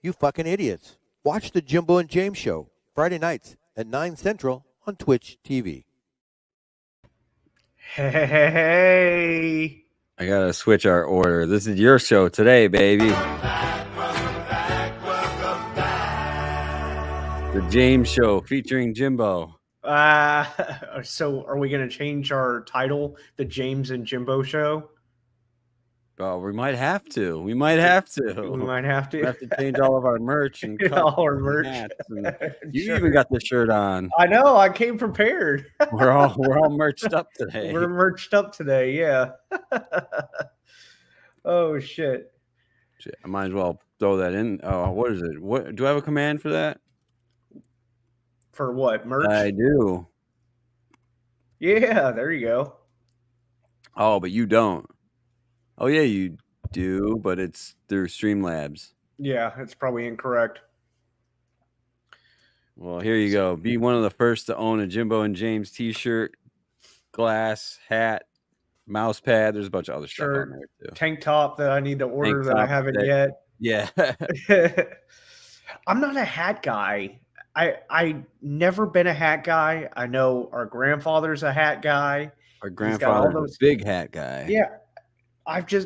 You fucking idiots. Watch the Jimbo and James Show, Friday nights at 9 Central on Twitch TV. Hey. I gotta switch our order. This is your show today, baby. The James Show featuring Jimbo. So are we going to change our title, The James and Jimbo Show? Oh, we might have to. We might have to. We might have to. We have to change all of our merch and all our merch. And you Sure. even got the shirt on. I know. I came prepared. We're all merched up today. We're merched up today. Yeah. Oh shit. I might as well throw that in. Oh, what is it? What do I have a command for that? For what? Merch? I do. Yeah, there you go. Oh, but you don't. Oh yeah, you do, but it's through Streamlabs. Yeah, it's probably incorrect. Well, here you go. Be one of the first to own a Jimbo and James t-shirt, glass, hat, mouse pad. There's a bunch of other stuff on there too. Tank top that I need to order that I haven't yet. Yeah. I'm not a hat guy. I never been a hat guy. I know our grandfather's a hat guy. Our grandfather's a big hat guy. Yeah.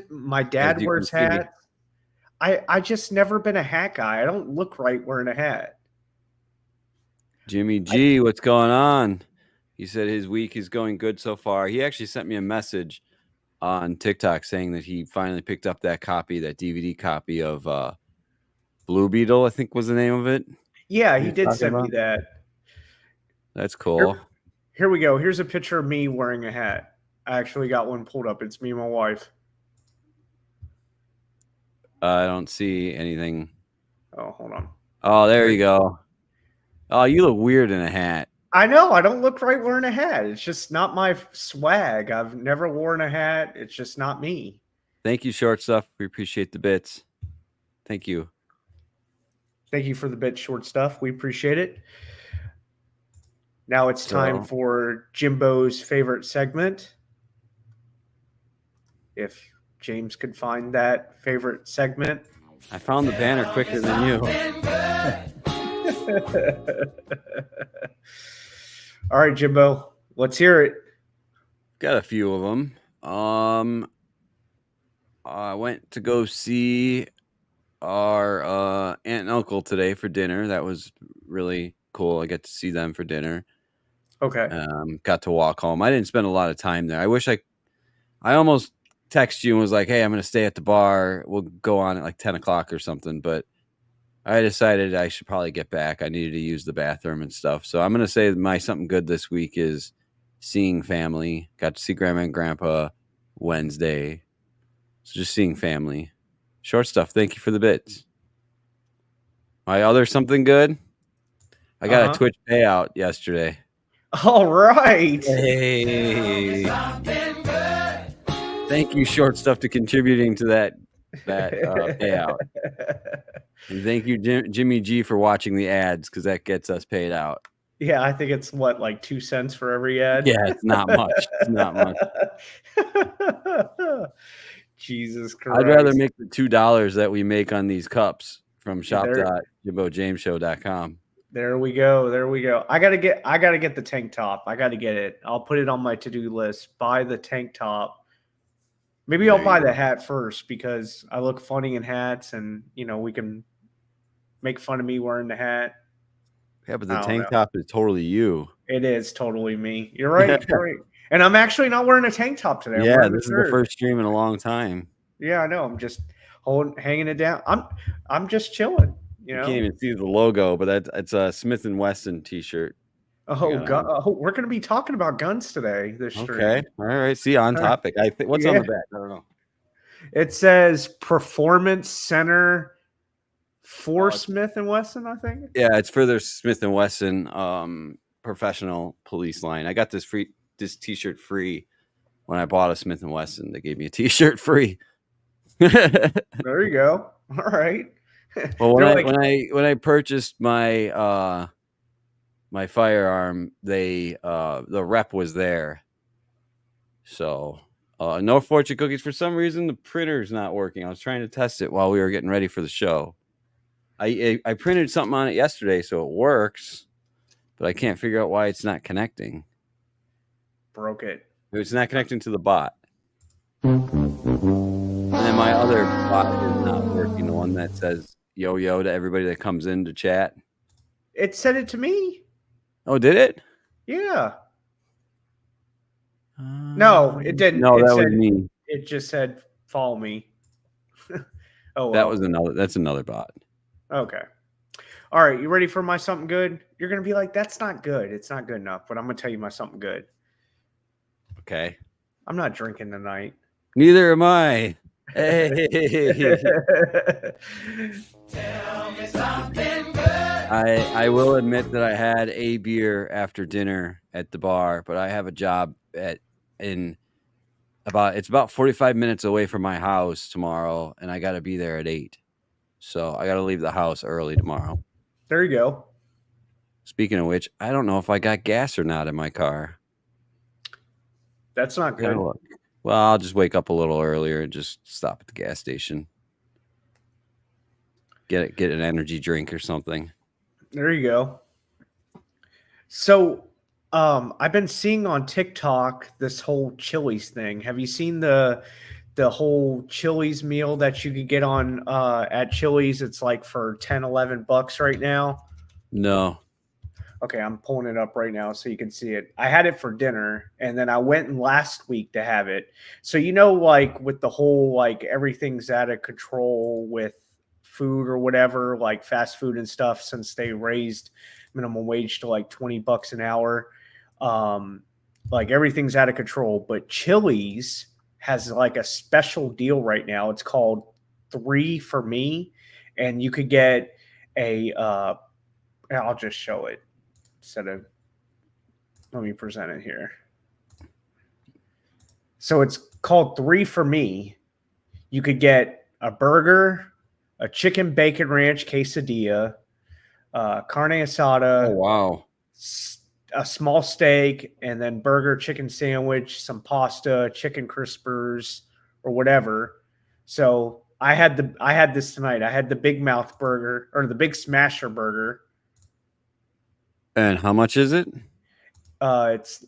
My dad wears hats. I just never been a hat guy. I don't look right wearing a hat. Jimmy G, what's going on? He said his week is going good so far. He actually sent me a message on TikTok saying that he finally picked up that DVD copy of Blue Beetle, I think was the name of it. Yeah, he did send me that. That's cool. Here we go. Here's a picture of me wearing a hat. I actually got one pulled up. It's me and my wife. I don't see anything. Oh, hold on. Oh, there you go. Oh, you look weird in a hat. I know. I don't look right wearing a hat. It's just not my swag. I've never worn a hat. It's just not me. Thank you, Short Stuff. We appreciate the bits. Thank you. Thank you for the bit, Short Stuff. We appreciate it. Now it's time for Jimbo's favorite segment. If James could find that favorite segment. I found the banner quicker than you. All right, Jimbo, let's hear it. Got a few of them. I went to go see our aunt and uncle today for dinner. That was really cool. I got to see them for dinner. Okay. Got to walk home. I didn't spend a lot of time there. I almost texted you and was like, hey, I'm going to stay at the bar. We'll go on at like 10 o'clock or something. But I decided I should probably get back. I needed to use the bathroom and stuff. So I'm going to say my something good this week is seeing family. Got to see Grandma and Grandpa Wednesday. So just seeing family. Short Stuff, thank you for the bits. My other something good, I got a Twitch payout yesterday. All right. Hey. Thank you, Short Stuff, to contributing to that payout. And thank you, Jimmy G, for watching the ads because that gets us paid out. Yeah, I think it's like 2 cents for every ad. Yeah, it's not much. It's not much. Jesus Christ. I'd rather make the $2 that we make on these cups from shop.jimbojameshow.com. There we go. I gotta get the tank top. I gotta get it. I'll put it on my to-do list. Buy the tank top. Maybe I'll buy the hat first because I look funny in hats, and we can make fun of me wearing the hat. Yeah, but the tank top is totally you. It is totally me. You're right. You're right. And I'm actually not wearing a tank top today. Yeah, this is the first stream in a long time. Yeah, I know. I'm just hanging it down. I'm just chilling. You can't even see the logo, but it's a Smith & Wesson t-shirt. We're going to be talking about guns today. This stream. Okay. All right. See, on topic. What's on the back? I don't know. It says Performance Center for Smith & Wesson, I think. Yeah, it's for their Smith & Wesson professional police line. I got this t-shirt free when I bought a Smith & Wesson. They gave me a t-shirt free. There you go. All right. Well, when I purchased my my firearm, the rep was there. So no fortune cookies. For some reason, the printer's not working. I was trying to test it while we were getting ready for the show. I printed something on it yesterday, so it works, but I can't figure out why it's not connecting. Broke it. It's not connecting to the bot. And then my other bot is not working, the one that says yo to everybody that comes in to chat. It said it to me. Oh, did it? Yeah. No, it didn't. No, It that said, was me. It just said follow me. Oh, well. That was that's another bot. Okay. All right. You ready for my something good? You're going to be like, that's not good. It's not good enough, but I'm going to tell you my something good. Okay. I'm not drinking tonight. Neither am I. Hey. Tell me something good. I will admit that I had a beer after dinner at the bar, but I have a job it's about 45 minutes away from my house tomorrow, and I got to be there at 8. So I got to leave the house early tomorrow. There you go. Speaking of which, I don't know if I got gas or not in my car. That's not good. Well, I'll just wake up a little earlier and just stop at the gas station. Get an energy drink or something. There you go. So, I've been seeing on TikTok this whole Chili's thing. Have you seen the whole Chili's meal that you could get on at Chili's? It's like for $10-11 right now. No. Okay, I'm pulling it up right now so you can see it. I had it for dinner, and then I went in last week to have it. So, like with the whole, like everything's out of control with food or whatever, like fast food and stuff, since they raised minimum wage to like $20 an hour. Like everything's out of control, but Chili's has like a special deal right now. It's called 3 for Me, and you could get I'll just show it. Let me present it here. So it's called 3 for Me. You could get a burger, a chicken bacon ranch quesadilla, carne asada. Oh, wow. A small steak, and then burger, chicken sandwich, some pasta, chicken crispers, or whatever. So I had this tonight. I had the Big Mouth burger, or the Big Smasher burger. And how much is it? It's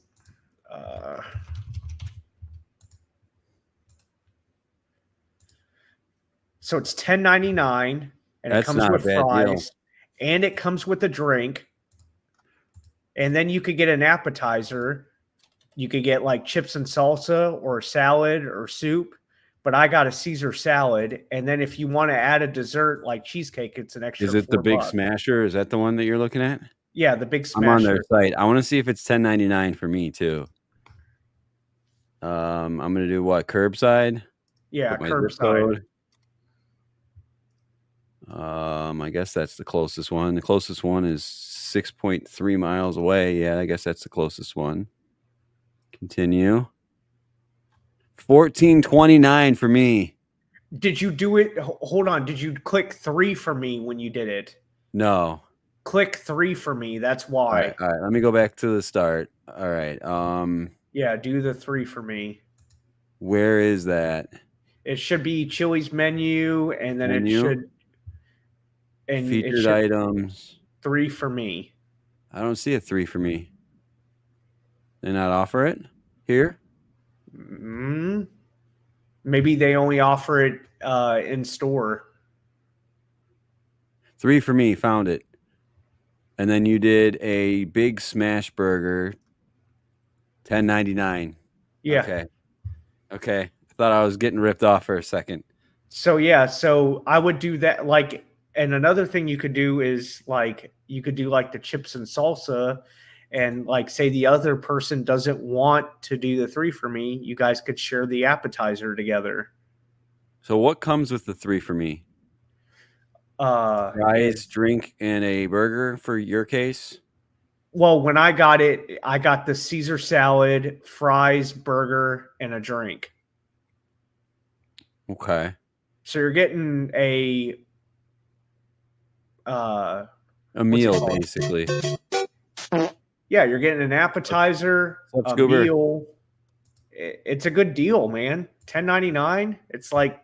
so it's $10.99, and That's it comes not a with bad fries, and it comes with a drink. And then you could get an appetizer. You could get like chips and salsa or salad or soup. But I got a Caesar salad. And then if you want to add a dessert like cheesecake, it's an extra. Is it the Big $4. Smasher? Is that the one that you're looking at? Yeah, the Big Smasher. I'm on their site. I want to see if it's $10.99 for me too. I'm gonna do what? Curbside? Yeah, Put my zip curbside. code. I guess that's the closest one. The closest one is 6.3 miles away. Yeah, I guess that's the closest one. Continue. $14.29 for me. Did you do it? Hold on. Did you click 3 for me when you did it? No. Click 3 for me. That's why. All right. Let me go back to the start. All right. Yeah, do the 3 for me. Where is that? It should be Chili's menu, and then Menu? it should. And featured items. 3 for me. I don't see a 3 for me. They not offer it here? Maybe they only offer it in store. 3 for me. Found it. And then you did a Big Smash Burger, $10.99. Yeah. Okay. I thought I was getting ripped off for a second. So yeah, so I would do that. Like, and another thing you could do is like you could do like the chips and salsa, and like say the other person doesn't want to do the 3 for me, you guys could share the appetizer together. So what comes with the 3 for me? Fries, drink, and a burger for your case? Well, when I got it, I got the Caesar salad, fries, burger, and a drink. Okay. So you're getting a meal, basically. Yeah, you're getting an appetizer, What's up, a Scoober? meal. It's a good deal, man. $10.99. It's like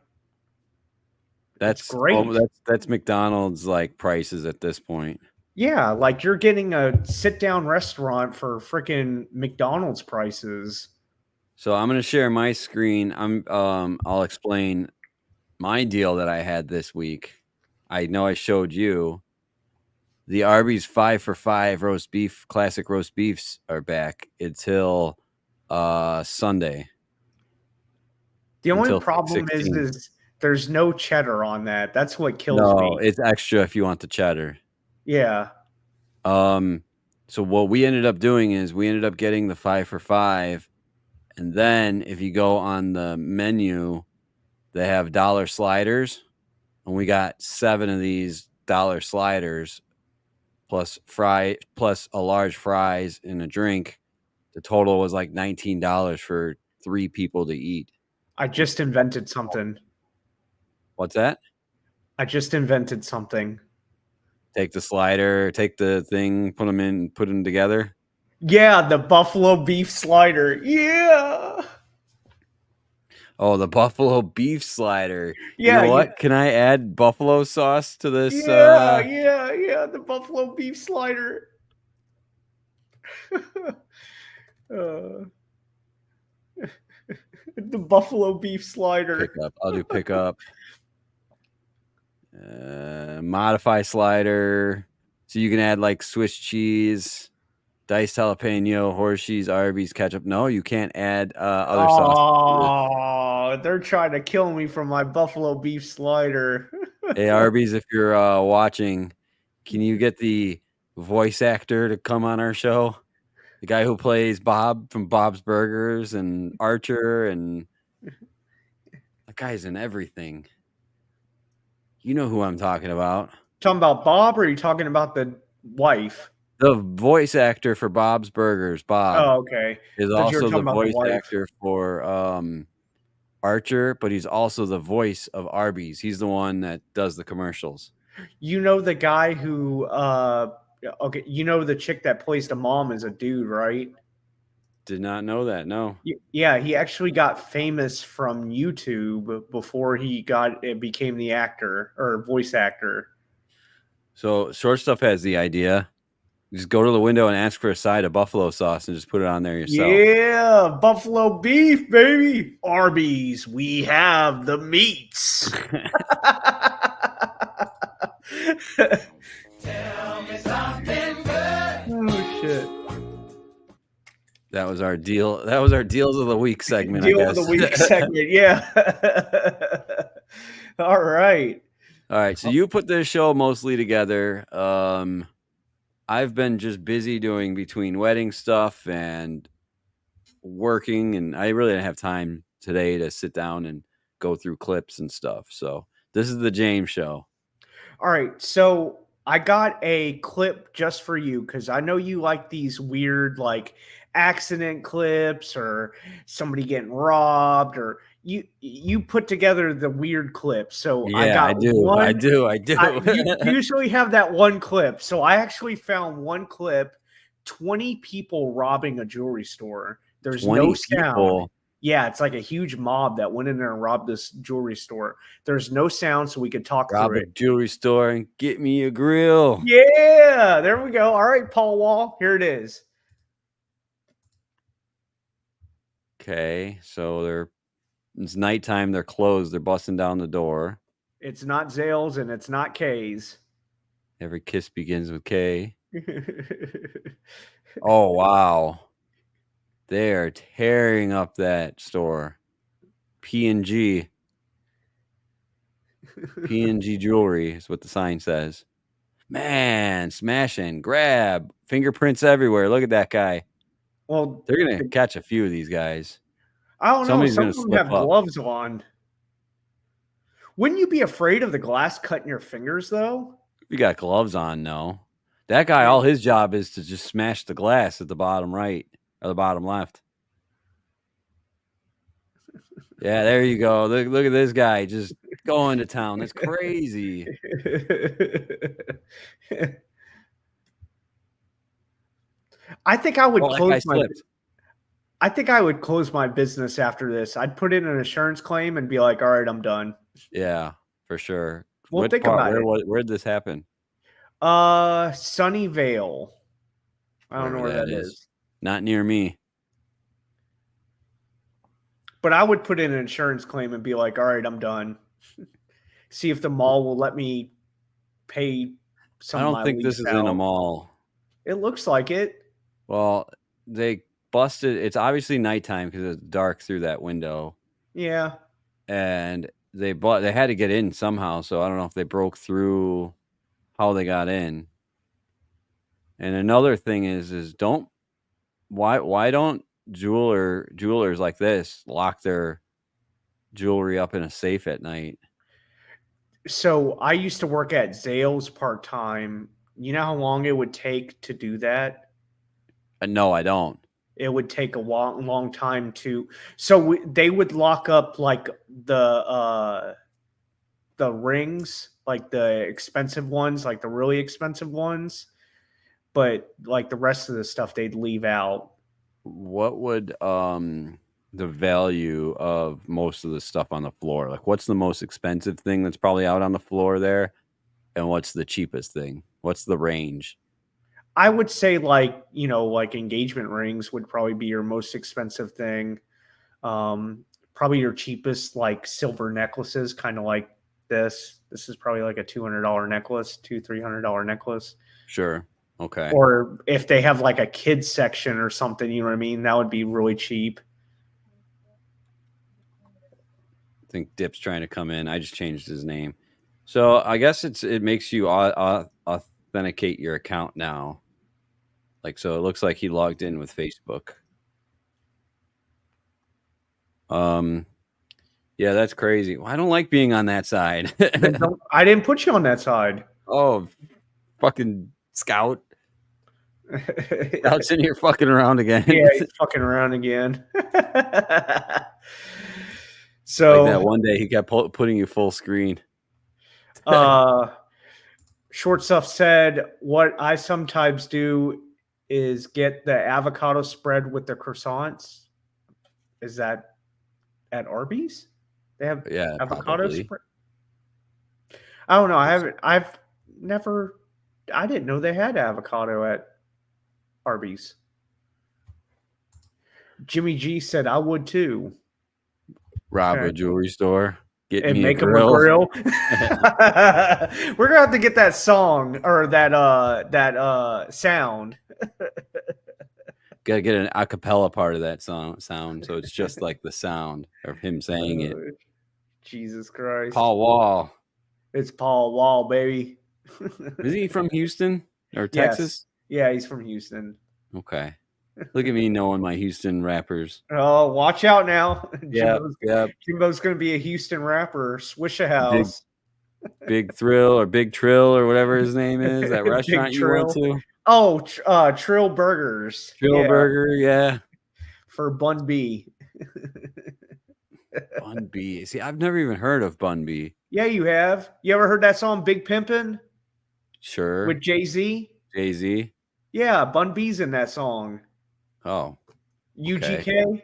That's great. that's McDonald's like prices at this point. Yeah, like you're getting a sit-down restaurant for freaking McDonald's prices. So I'm gonna share my screen. I'll explain my deal that I had this week. I know I showed you the Arby's 5 for 5 roast beef, classic roast beefs are back until Sunday. The only Until problem 16. is there's no cheddar on that. That's what kills No, me. it's extra if you want the cheddar. Yeah. So what we ended up doing is we ended up getting the 5 for 5, and then if you go on the menu, they have dollar sliders, and we got 7 of these dollar sliders plus a large fries and a drink. The total was like $19 for 3 people to eat. I just invented something. What's that? I just invented something. Take the slider, take the thing, put them together. Yeah, the buffalo beef slider. Yeah. Oh, the buffalo beef slider. You Yeah, know what? Can I add buffalo sauce to this? yeah, the buffalo beef slider. Uh, the buffalo beef slider. Pickup. I'll do pickup. Modify slider. So you can add like Swiss cheese, diced jalapeno, Hershey's, Arby's, ketchup. No, you can't add other sauce. Oh, they're trying to kill me from my buffalo beef slider. Hey, Arby's, if you're watching, can you get the voice actor to come on our show? The guy who plays Bob from Bob's Burgers and Archer, and that guy's in everything. You know who I'm talking about. Talking about Bob, or are you talking about the wife? The voice actor for Bob's Burgers, Bob, Oh, okay. is Thought you were also the talking about the voice wife. actor for Archer, but he's also the voice of Arby's. He's the one that does the commercials. You know the guy who okay, you know the chick that plays the mom is a dude, right? Did not know that. No. Yeah, he actually got famous from YouTube before he became the actor or voice actor. So Short Stuff has the idea. Just go to the window and ask for a side of buffalo sauce and just put it on there yourself. Yeah, buffalo beef, baby. Arby's, we have the meats. Tell me something good. Oh shit. That was our deal. That was our deals of the week segment. Deal I of guess. the week segment, yeah. All right. All right. So you put this show mostly together. I've been just busy doing between wedding stuff and working, and I really didn't have time today to sit down and go through clips and stuff. So this is the James Show. All right. So I got a clip just for you because I know you like these weird, like, accident clips or somebody getting robbed, or you put together the weird clips. So I Yeah, got I do. one. I do. You usually have that one clip. So I actually found one clip, 20 people robbing a jewelry store. There's 20 no sound. people. Yeah, it's like a huge mob that went in there and robbed this jewelry store. There's no sound, so we could talk Rob through a it. jewelry store and get me a grill. Yeah, there we go. All right, Paul Wall, here it is. Okay, so it's nighttime. They're closed. They're busting down the door. It's not Zales and it's not K's. Every kiss begins with K. Oh, wow. They are tearing up that store. P&G. P&G jewelry is what the sign says. Man, smash and grab. Fingerprints everywhere. Look at that guy. Well, They're going to catch a few of these guys. I don't know. Somebody's Some gonna of them slip have up. gloves on. Wouldn't you be afraid of the glass cutting your fingers, though? We got gloves on, no. That guy, all his job is to just smash the glass at the bottom right or the bottom left. Yeah, there you go. Look at this guy just going to town. That's crazy. I think I would Oh, that guy close my. slipped. I think I would close my business after this. I'd put in an insurance claim and be like, "All right, I'm done." Yeah. for sure. Well, What think part? about it. Where'd this happen? Sunnyvale. I don't know Wherever where that that is. is. Not near me. But I would put in an insurance claim and be like, all right, I'm done. See if the mall will let me pay some I of don't my think this lease is in a out. mall. It looks like it. Well, they busted. It's obviously nighttime because it's dark through that window, Yeah. and they had to get in somehow. So I don't know if they broke through, how they got in. And another thing is why don't jewelers like this lock their jewelry up in a safe at night? So I used to work at Zales part time. You know how long it would take to do that? No, I don't. It would take a long, long time to. So they would lock up like the rings, like the expensive ones, like the really expensive ones, but like the rest of the stuff they'd leave out. What would the value of most of the stuff on the floor? Like, what's the most expensive thing that's probably out on the floor there, and what's the cheapest thing? What's the range? I would say like engagement rings would probably be your most expensive thing. Probably your cheapest like silver necklaces, kind of like this. This is probably like a $200 necklace, $300 necklace. Sure. Okay. Or if they have like a kids section or something, you know what I mean? That would be really cheap. I think Dip's trying to come in. I just changed his name. So I guess it makes you authenticate your account now. Like, so it looks like he logged in with Facebook. Yeah, that's crazy. Well, I don't like being on that side. I didn't put you on that side. Oh, fucking Scout. Scout's in here fucking around again. Yeah, he's fucking around again. So like that one day he kept putting you full screen. Short Stuff said, what I sometimes do is get the avocado spread with the croissants. Is that at Arby's? They have avocado probably. spread. I don't know. I've never. I didn't know they had avocado at Arby's. Jimmy G said, I would too. Rob a jewelry store. And make them a grill. We're gonna have to get that song or that sound. Gotta get an acapella part of that sound, so it's just like the sound of him saying it. Jesus Christ. Paul Wall. It's Paul Wall, baby. Is he from Houston or Texas? Yes. Yeah, he's from Houston. Okay. Look at me knowing my Houston rappers. Oh, watch out now. Yeah. Jimbo's going to be a Houston rapper. Swish a house. Big Thrill or Big Trill or whatever his name is. That restaurant you went to. Oh, Trill Burgers. Trill Burger, yeah. For Bun B. Bun B. See, I've never even heard of Bun B. Yeah, you have. You ever heard that song Big Pimpin'? Sure. With Jay-Z? Jay-Z? Yeah, Bun B's in that song. Oh. UGK?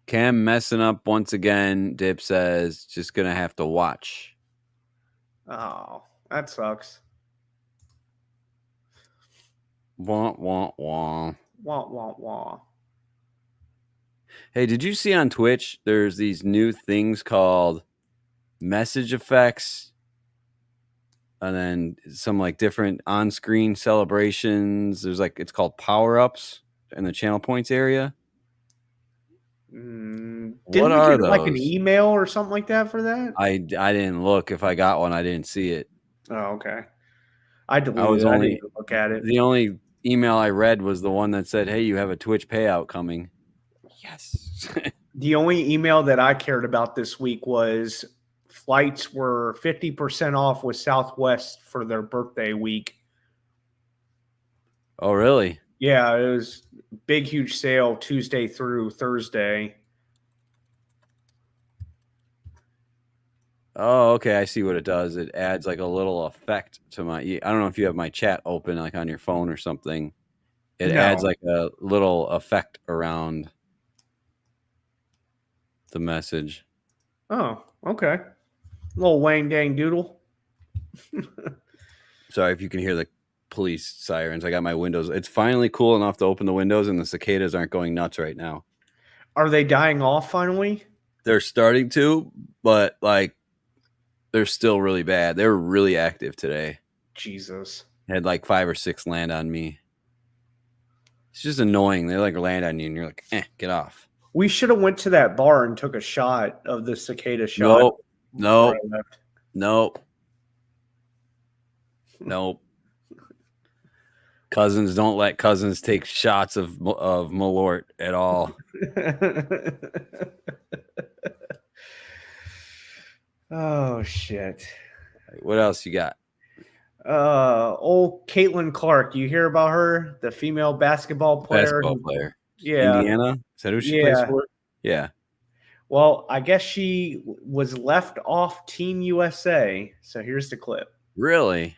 Cam messing up once again. Dip says, just going to have to watch. Oh, that sucks. Wah, wah, wah. Wah, wah, wah. Hey, did you see on Twitch, there's these new things called message effects and then some like different on-screen celebrations. There's like, it's called power-ups in the channel points area. Didn't what we are get those? like an email or something like that for that? I didn't look. If I got one, I didn't see it. Oh, okay. I deleted it. I didn't even look at it. The only email I read was the one that said, hey, you have a Twitch payout coming. Yes. The only email that I cared about this week was flights were 50% off with Southwest for their birthday week. Oh, really? Yeah, it was big, huge sale Tuesday through Thursday. Oh, okay. I see what it does. It adds like a little effect to my. I don't know if you have my chat open like on your phone or something. It adds like a little effect around the message. Oh, okay. Little Wang Dang Doodle. Sorry if you can hear the police sirens. I got my windows. It's finally cool enough to open the windows, and the cicadas aren't going nuts right now. Are they dying off finally? They're starting to, but like they're still really bad. They were really active today. Jesus. Had like 5 or 6 land on me. It's just annoying. They like land on you, and you're like, get off. We should have went to that bar and took a shot of the cicada shot. Nope. before Nope. I left. Nope. Nope. Cousins, don't let Cousins take shots of Malort at all. Oh shit. What else you got? Old Caitlin Clark. You hear about her? The female basketball player. Basketball player. Yeah. Indiana? Is that who she plays for? Yeah. Well, I guess she was left off Team USA. So here's the clip. Really?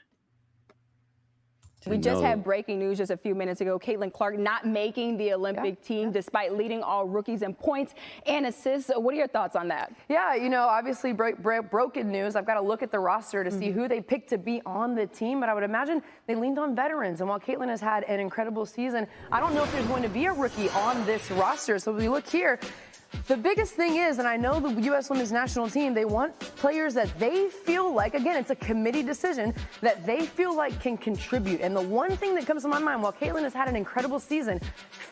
We just had breaking news just a few minutes ago. Caitlin Clark not making the Olympic team despite leading all rookies in points and assists. What are your thoughts on that? Yeah, you know, obviously broken news. I've got to look at the roster to see who they picked to be on the team, but I would imagine they leaned on veterans. And while Caitlin has had an incredible season, I don't know if there's going to be a rookie on this roster. So if we look here, the biggest thing is, and I know the U.S. Women's National Team, they want players that they feel like, again, it's a committee decision, that they feel like can contribute. And the one thing that comes to my mind, while Caitlin has had an incredible season,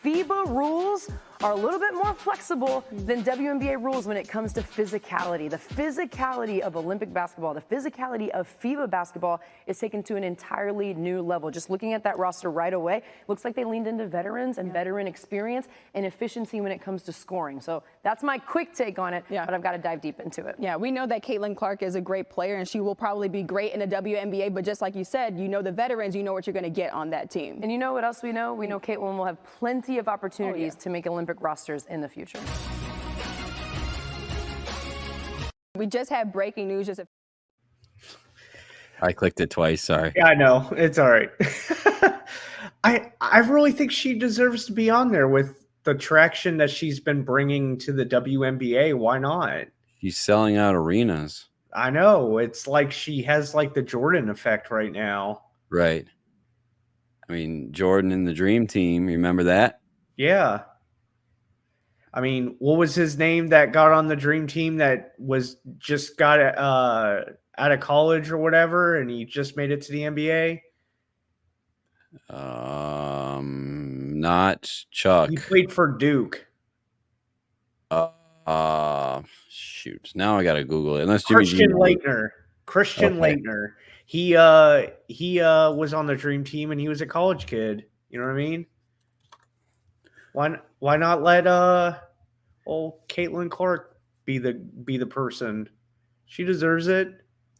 FIBA rules are a little bit more flexible than WNBA rules when it comes to physicality. The physicality of Olympic basketball, the physicality of FIBA basketball is taken to an entirely new level. Just looking at that roster right away, looks like they leaned into veterans and veteran experience and efficiency when it comes to scoring. So that's my quick take on it, but I've got to dive deep into it. Yeah, we know that Caitlin Clark is a great player, and she will probably be great in the WNBA, but just like you said, you know the veterans, you know what you're going to get on that team. And you know what else we know? We know Caitlin will have plenty of opportunities to make Olympic rosters in the future. We just had breaking news just a I clicked it twice. Sorry. Yeah, I know. It's all right. I really think she deserves to be on there with the traction that she's been bringing to the WNBA. Why not? She's selling out arenas. I know. It's like she has like the Jordan effect right now. Right. I mean, Jordan and the Dream Team. Remember that? Yeah. I mean, what was his name that got on the Dream Team that was just got out of college or whatever, and he just made it to the NBA? Not Chuck. He played for Duke. Shoot. Now I gotta Google it. Unless Jimmy Christian G- Leitner. Christian Okay. Leitner. He was on the Dream Team and he was a college kid. You know what I mean? Why not let old Caitlin Clark be the person? She deserves it.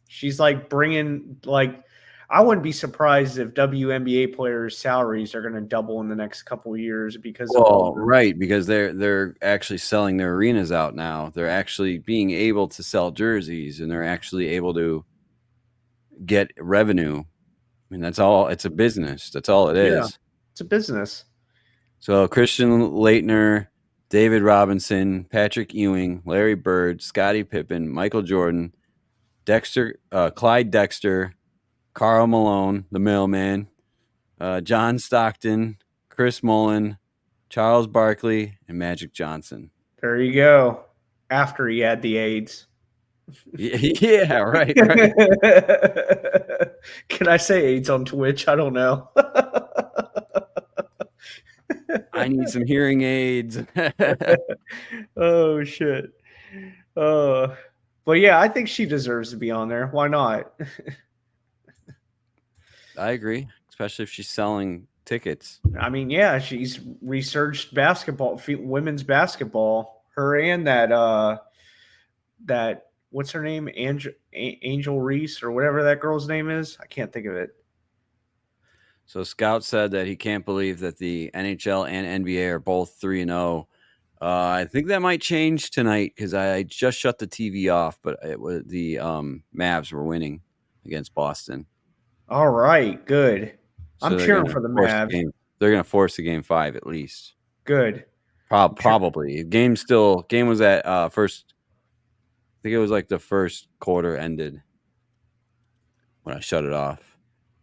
She's like bringing like I wouldn't be surprised if WNBA players' salaries are going to double in the next couple of years because Well, right, because they're actually selling their arenas out now. They're actually being able to sell jerseys, and they're actually able to get revenue. I mean, that's all. It's a business. That's all it is. Yeah. It's a business. So Christian Leitner, David Robinson, Patrick Ewing, Larry Bird, Scottie Pippen, Michael Jordan, Clyde Dexter, Karl Malone, the mailman, John Stockton, Chris Mullen, Charles Barkley, and Magic Johnson. There you go. After he had the AIDS. Yeah, right. Can I say AIDS on Twitch? I don't know. I need some hearing aids. Oh shit. But yeah, I think she deserves to be on there. Why not? I agree, especially if she's selling tickets. I mean, yeah, she's researched basketball, women's basketball. Her and that what's her name, Angel Reese or whatever that girl's name is. I can't think of it. So Scout said that he can't believe that the NHL and NBA are both 3-0. I think that might change tonight because I just shut the TV off, but it was the Mavs were winning against Boston. All right, good. So I'm cheering for the Mavs. They're going to force a game 5 at least. Good. Probably. Game was at first think it was like the first quarter ended when I shut it off.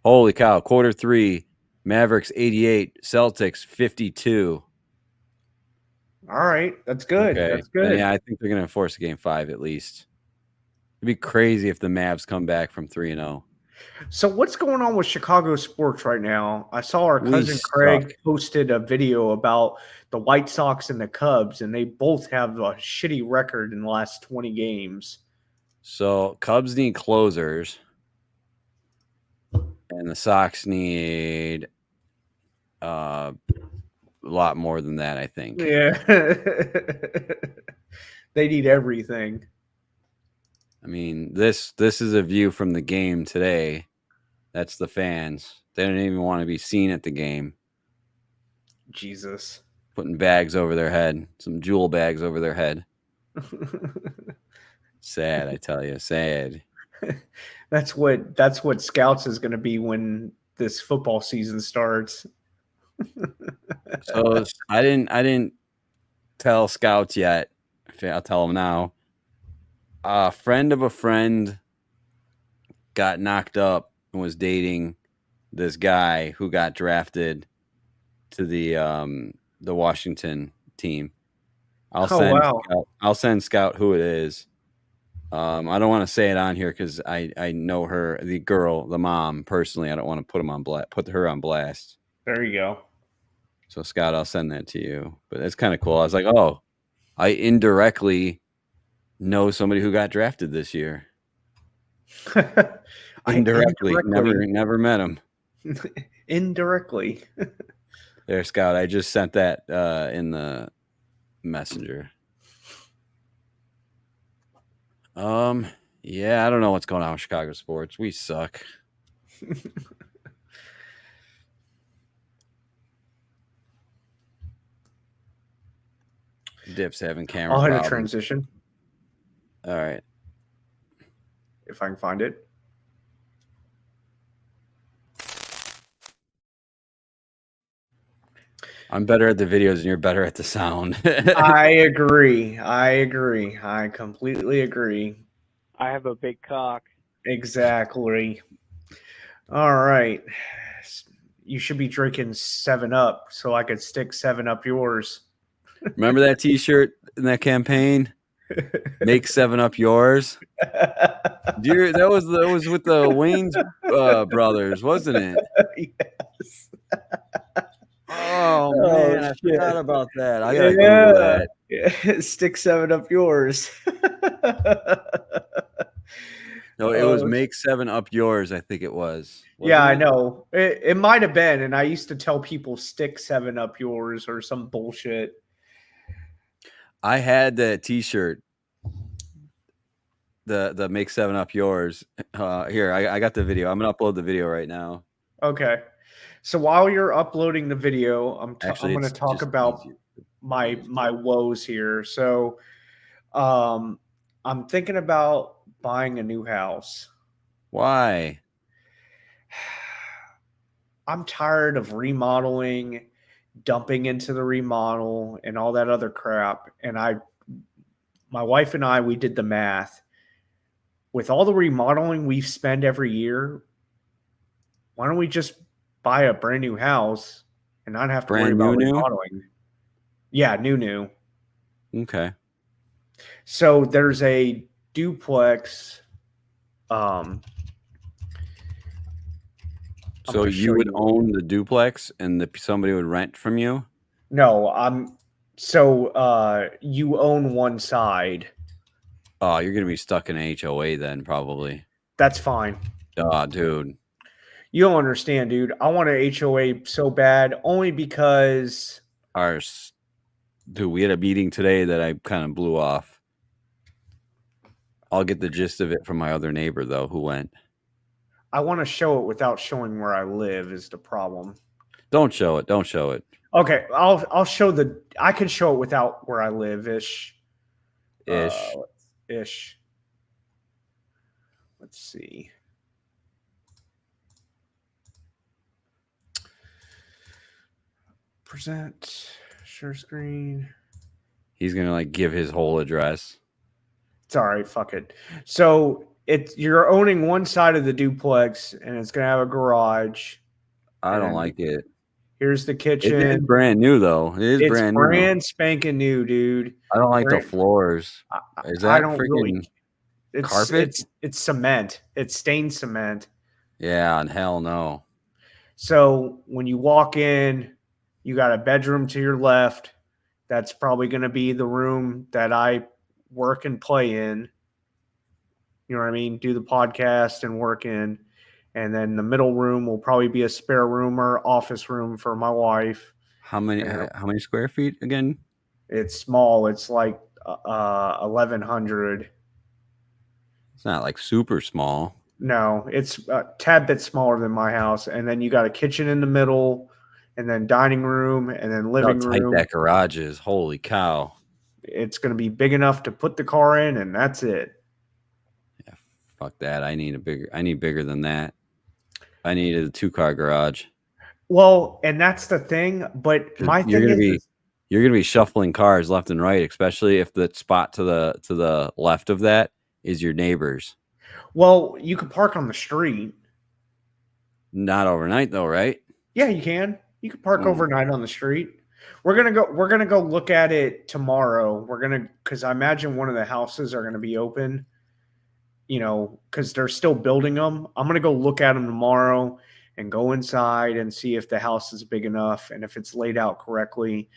Holy cow! Quarter 3, Mavericks 88, Celtics 52. All right, that's good. Okay, That's then good. yeah, I think they're gonna force a game 5 at least. It'd be crazy if the Mavs come back from 3-0. So what's going on with Chicago sports right now? I saw our We cousin suck. Craig posted a video about the White Sox and the Cubs, and they both have a shitty record in the last 20 games. So Cubs need closers, and the Sox need a lot more than that, I think. Yeah. They need everything. I mean, this is a view from the game today. That's the fans. They don't even want to be seen at the game. Jesus. Putting bags over their head, some jewel bags over their head. Sad, I tell you, sad. That's what Scouts is going to be when this football season starts. So I didn't tell Scouts yet. I'll tell them now. A friend of a friend got knocked up and was dating this guy who got drafted to the Washington team. I'll send Scout who it is. I don't want to say it on here because I know her, the girl, the mom personally. I don't want to put her on blast. There you go. So Scout, I'll send that to you. But it's kind of cool. I was like, oh, I indirectly know somebody who got drafted this year. Indirectly. Never met him. Indirectly. There, Scout. I just sent that in the messenger. Yeah, I don't know what's going on with Chicago sports. We suck. Dip's having camera I'll hit a problems. transition All right. if I can find it. I'm better at the videos and you're better at the sound. I agree. I completely agree. I have a big cock. Exactly. All right. You should be drinking 7-Up so I could stick 7-Up yours. Remember that T-shirt in that campaign? Make 7-Up yours. Dear, that was with the Wayne's brothers, wasn't it? Yes. Oh man, I forgot about that. I gotta Google that. Stick 7-Up yours. No, it was make 7-Up yours. I think it was. Yeah, I Wasn't it? know. It might have been, and I used to tell people stick 7-Up yours or some bullshit. I had that T-shirt. The make 7-Up yours. Here, I got the video. I'm gonna upload the video right now. Okay. So while you're uploading the video, I'm going to talk about my woes here. So, I'm thinking about buying a new house. Why? I'm tired of remodeling, dumping into the remodel, and all that other crap. And my wife and I, we did the math. With all the remodeling we spend every year, why don't we just buy a brand new house and not have to worry about remodeling? Yeah, new. Okay. So there's a duplex. So you would own the duplex and somebody would rent from you? No, so you own one side. Oh, you're gonna be stuck in an HOA then, probably. That's fine. Oh, dude. You don't understand, dude. I want an HOA so bad, only because Dude, we had a meeting today that I kind of blew off. I'll get the gist of it from my other neighbor, though, who went. I want to show it without showing where I live is the problem. Don't show it. Don't show it. Okay, I'll show I can show it without where I live ish. Ish. Let's see. Present, share screen. He's gonna give his whole address. It's all right. Fuck it. So you're owning one side of the duplex, and it's gonna have a garage. I don't And like it. Here's the It's kitchen. brand new though. It is It's brand new. brand spanking new, dude. I don't like the floors. Is that don't freaking really. carpet? It's cement. It's stained cement. Yeah, and hell no. So when you walk in, you got a bedroom to your left. That's probably going to be the room that I work and play in. You know what I mean? Do the podcast and work in. And then the middle room will probably be a spare room or office room for my wife. How many square feet again? It's small. It's like 1,100. It's not like super small. No, it's a tad bit smaller than my house. And then you got a kitchen in the middle, and then dining room, and then living How tight room. that garage is. Holy cow. It's going to be big enough to put the car in, and that's it. Yeah, fuck that. I need bigger than that. I needed a 2-car garage. Well, and that's the thing. But my you're thing gonna is, you're gonna be shuffling cars left and right, especially if the spot to the left of that is your neighbor's. well, you can park on the street. Not overnight though, right? Yeah, you can. You can park overnight on the street. We're gonna go look at it tomorrow. Because I imagine one of the houses are gonna be open. You know, because they're still building them. I'm gonna go look at them tomorrow and go inside and see if the house is big enough and if it's laid out correctly.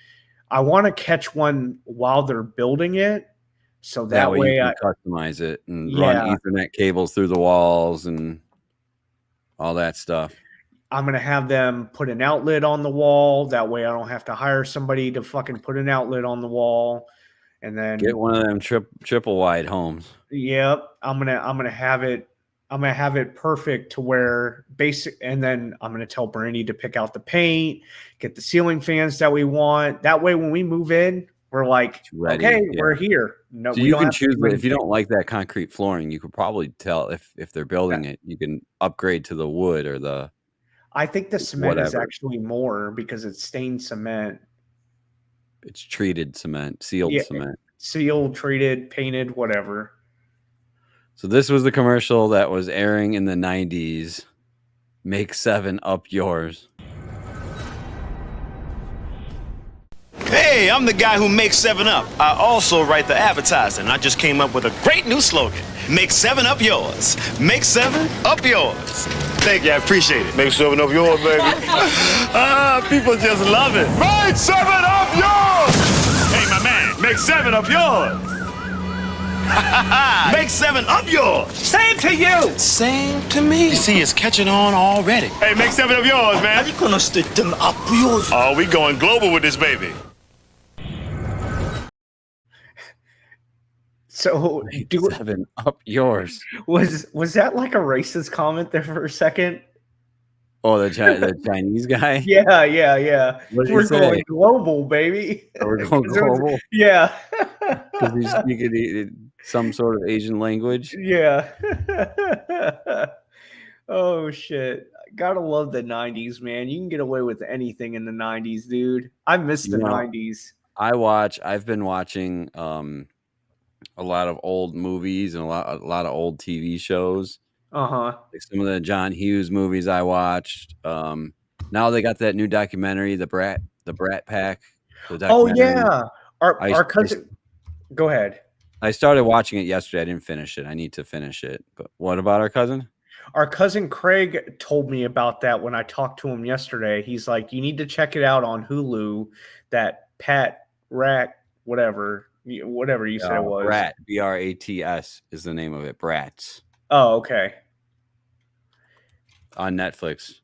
I want to catch one while they're building it, so that way you I can customize it and run Ethernet cables through the walls and all that stuff. I'm going to have them put an outlet on the wall. That way I don't have to hire somebody to fucking put an outlet on the wall. And then get one of them triple wide homes. Yep. I'm going to have it perfect to where and then I'm going to tell Brandy to pick out the paint, get the ceiling fans that we want. That way when we move in, we're like, ready, okay, we're here. No, so you can choose, but if you don't like that concrete flooring, you could probably tell if they're building it, you can upgrade to the wood or the. I think the cement is actually more because it's stained cement. It's treated cement, sealed cement. Sealed, treated, painted, whatever. So this was the commercial that was airing in the 90s. Make 7 up yours. Hey, I'm the guy who makes 7 Up. I also write the advertising. I just came up with a great new slogan. Make 7 up yours. Make 7 up yours. Thank you, I appreciate it. Make 7 up yours, baby. People just love it. Make 7 up yours! Hey, my man, make 7 up yours. Make 7 up yours. Same to you. Same to me. You see, it's catching on already. Hey, make 7 up yours, man. Oh, we going global with this baby. So, make 7 up yours. Was that like a racist comment there for a second? Oh, the Chinese guy? Yeah. We're going global, baby. We're going global? Yeah. Because he's speaking some sort of Asian language? Yeah. Oh, shit. Gotta love the 90s, man. You can get away with anything in the 90s, dude. I miss the 90s. I've been watching a lot of old movies and a lot of old TV shows. Like some of the John Hughes movies I watched. Now they got that new documentary, the Brat Pack. Oh yeah, our cousin. Go ahead. I started watching it yesterday. I didn't finish it. I need to finish it. But what about our cousin? Our cousin Craig told me about that when I talked to him yesterday. He's like, you need to check it out on Hulu. That Pat Rack, whatever you said it was. Brat, Brats is the name of it. Brats. Oh, okay. On Netflix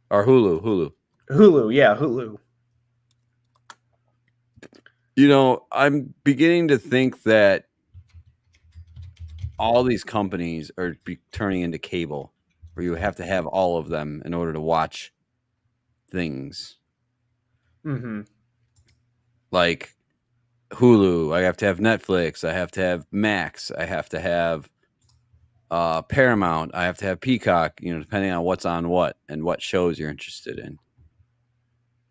or Hulu. Yeah, Hulu. You know, I'm beginning to think that all these companies are turning into cable, where you have to have all of them in order to watch things. Mm-hmm. Like Hulu, I have to have Netflix, I have to have Max, I have to have Paramount, I have to have Peacock, depending on what's on what and what shows you're interested in.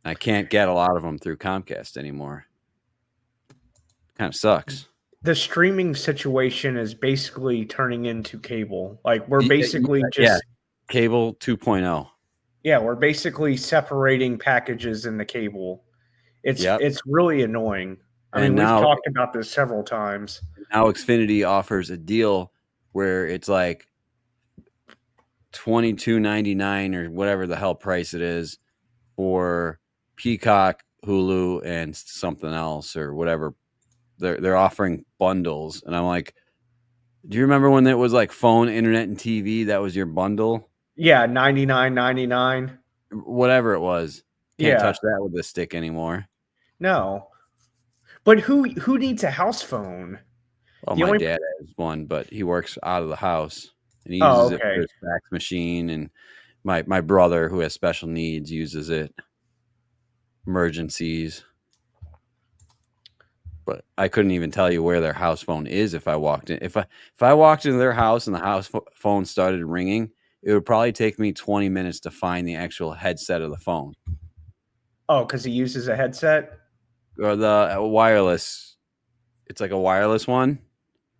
I can't get a lot of them through Comcast anymore. Kind of sucks. the streaming situation is basically turning into cable. Like we're basically yeah, just cable 2.0. yeah, we're basically separating packages in the cable. Yep. It's really annoying. I And mean, we've now- talked about this several times. Now Xfinity offers a deal where it's like $22.99 or whatever the hell price it is for Peacock, Hulu, and something else or whatever. They're offering bundles, and I'm like, do you remember when it was like phone, internet, and TV? That was your bundle. Yeah, $99.99. Whatever it was. Can't Yeah. touch that with a stick anymore. No. But who needs a house phone? Well, The my only- dad has one, but he works out of the house and he Oh, uses it okay. for his fax machine. And my brother, who has special needs, uses it. Emergencies. But I couldn't even tell you where their house phone is if I walked in. If I walked into their house and the house phone started ringing, it would probably take me 20 minutes to find the actual headset of the phone Oh, because he uses a headset? or the wireless. It's like a wireless one.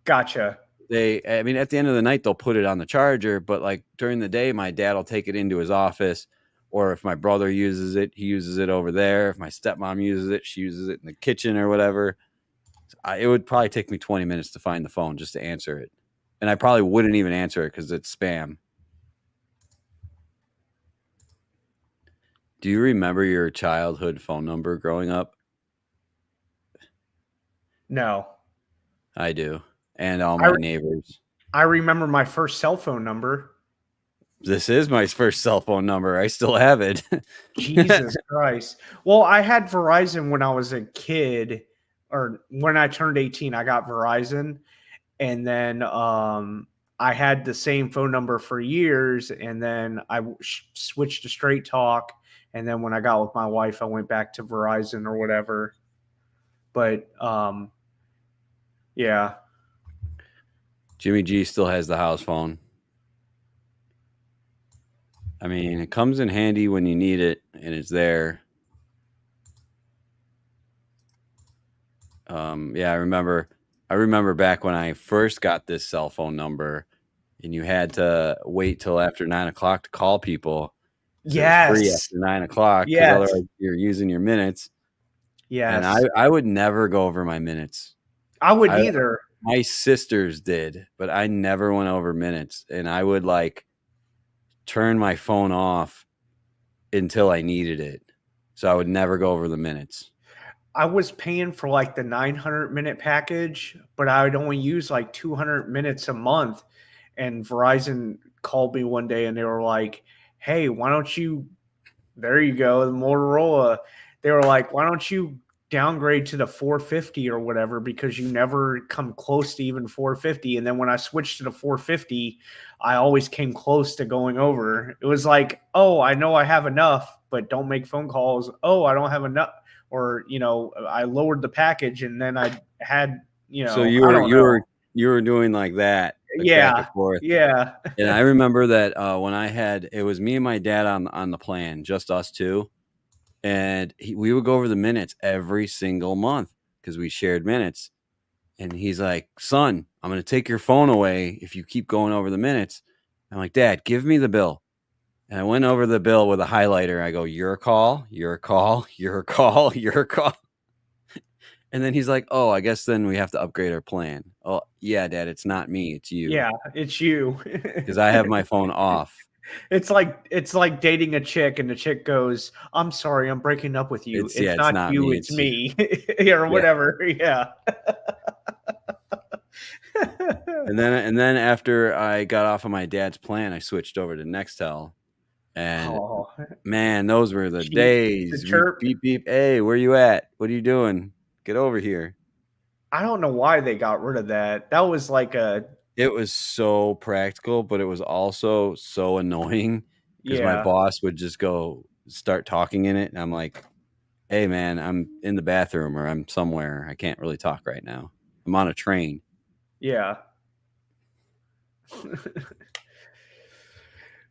Gotcha. I mean, at the end of the night, they'll put it on the charger, but like during the day, my dad will take it into his office. Or if my brother uses it, he uses it over there. If my stepmom uses it, she uses it in the kitchen or whatever. It would probably take me 20 minutes to find the phone just to answer it. And I probably wouldn't even answer it because it's spam. Do you remember your childhood phone number growing up? No. I do. And all my neighbors. I remember my first cell phone number. This is my first cell phone number. I still have it. Jesus Christ. Well, I had Verizon when I was a kid, or when I turned 18, I got Verizon. And then I had the same phone number for years. And then I switched to Straight Talk. And then when I got with my wife, I went back to Verizon or whatever. But yeah. Jimmy G still has the house phone. I mean, it comes in handy when you need it, and it's there. Yeah, I remember back when I first got this cell phone number, and you had to wait till after 9 o'clock to call people. So Yes. it was free after 9 o'clock because Yes. otherwise you're using your minutes. Yes. And I would never go over my minutes. I wouldn't either. My sisters did, but I never went over minutes. And I would like turn my phone off until I needed it. So I would never go over the minutes. I was paying for like the 900-minute package, but I would only use like 200 minutes a month. And Verizon called me one day and they were like, hey, why don't you, there you go, the Motorola. They were like, why don't you downgrade to the 450 or whatever, because you never come close to even 450. And then when I switched to the 450, I always came close to going over. It was like, oh, I know I have enough, but don't make phone calls. Oh, I don't have enough. Or, you know, I lowered the package and then I had, you know, so you were doing like that. Yeah. Back and forth. Yeah. And I remember that when it was me and my dad on the plan, just us two. And we would go over the minutes every single month because we shared minutes. And he's like, son, I'm going to take your phone away if you keep going over the minutes. I'm like, Dad, give me the bill. And I went over the bill with a highlighter. I go, your call, your call, your call, your call. And then he's like, oh, I guess then we have to upgrade our plan. Oh, yeah, Dad, it's not me. It's you. Yeah, it's you. Because I have my phone off. It's like dating a chick and the chick goes, I'm sorry, I'm breaking up with you. It's not you, it's me. Or whatever. Yeah. And then after I got off of my dad's plan, I switched over to Nextel. And man, those were the days. Beep, beep. Hey, where you at? What are you doing? Get over here. I don't know why they got rid of that. That was like it was so practical, but it was also so annoying because my boss would just start talking in it. And I'm like, hey man, I'm in the bathroom or I'm somewhere. I can't really talk right now. I'm on a train. Yeah.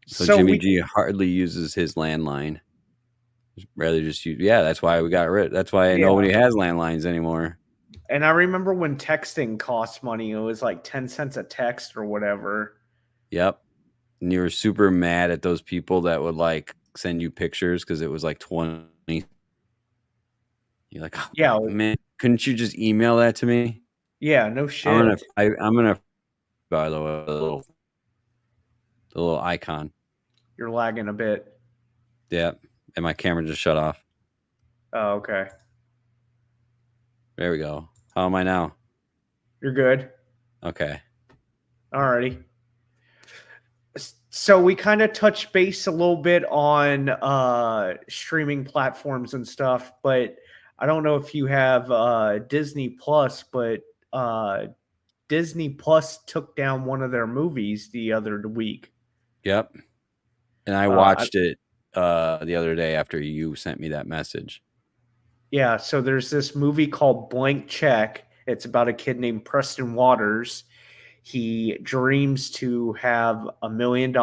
So Jimmy G hardly uses his landline. Rather just use, that's why we got rid. That's why nobody has landlines anymore. And I remember when texting cost money, it was like 10 cents a text or whatever. Yep. And you were super mad at those people that would like send you pictures because it was like 20. You're like, oh, Yeah. man, couldn't you just email that to me? Yeah, no shit. I'm gonna by the way, the little icon. You're lagging a bit. Yeah. And my camera just shut off. Oh, okay. There we go. How am I now? You're good. Okay. Alrighty. So we kind of touched base a little bit on streaming platforms and stuff, but I don't know if you have Disney Plus, but Disney Plus took down one of their movies the other week. Yep. And I watched it the other day after you sent me that message. Yeah, so there's this movie called Blank Check. It's about a kid named Preston Waters. He dreams to have $1 million,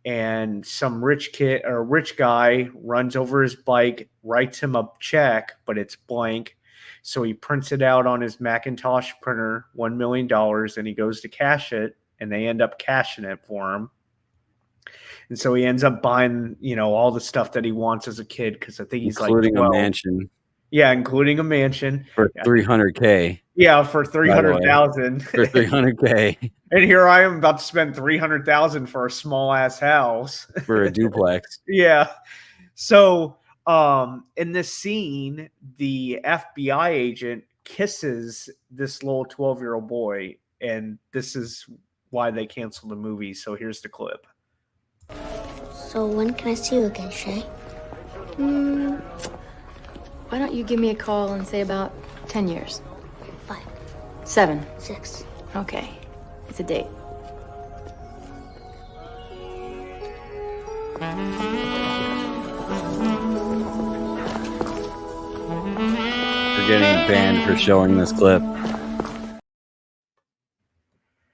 and some rich guy runs over his bike, writes him a check, but it's blank. So he prints it out on his Macintosh printer, $1 million, and he goes to cash it, and they end up cashing it for him. And so he ends up buying, all the stuff that he wants as a kid, because I think he's including like 12. a mansion. Yeah, including a mansion for $300K. Yeah, for 300,000. For $300K And here I am about to spend 300,000 for a small ass house for a duplex. Yeah. So, in this scene, the FBI agent kisses this little 12-year-old boy, and this is why they canceled the movie. So here's the clip. So when can I see you again, Shay? Why don't you give me a call and say about 10 years? 5, 7. 6. Okay. It's a date. We're getting banned for showing this clip.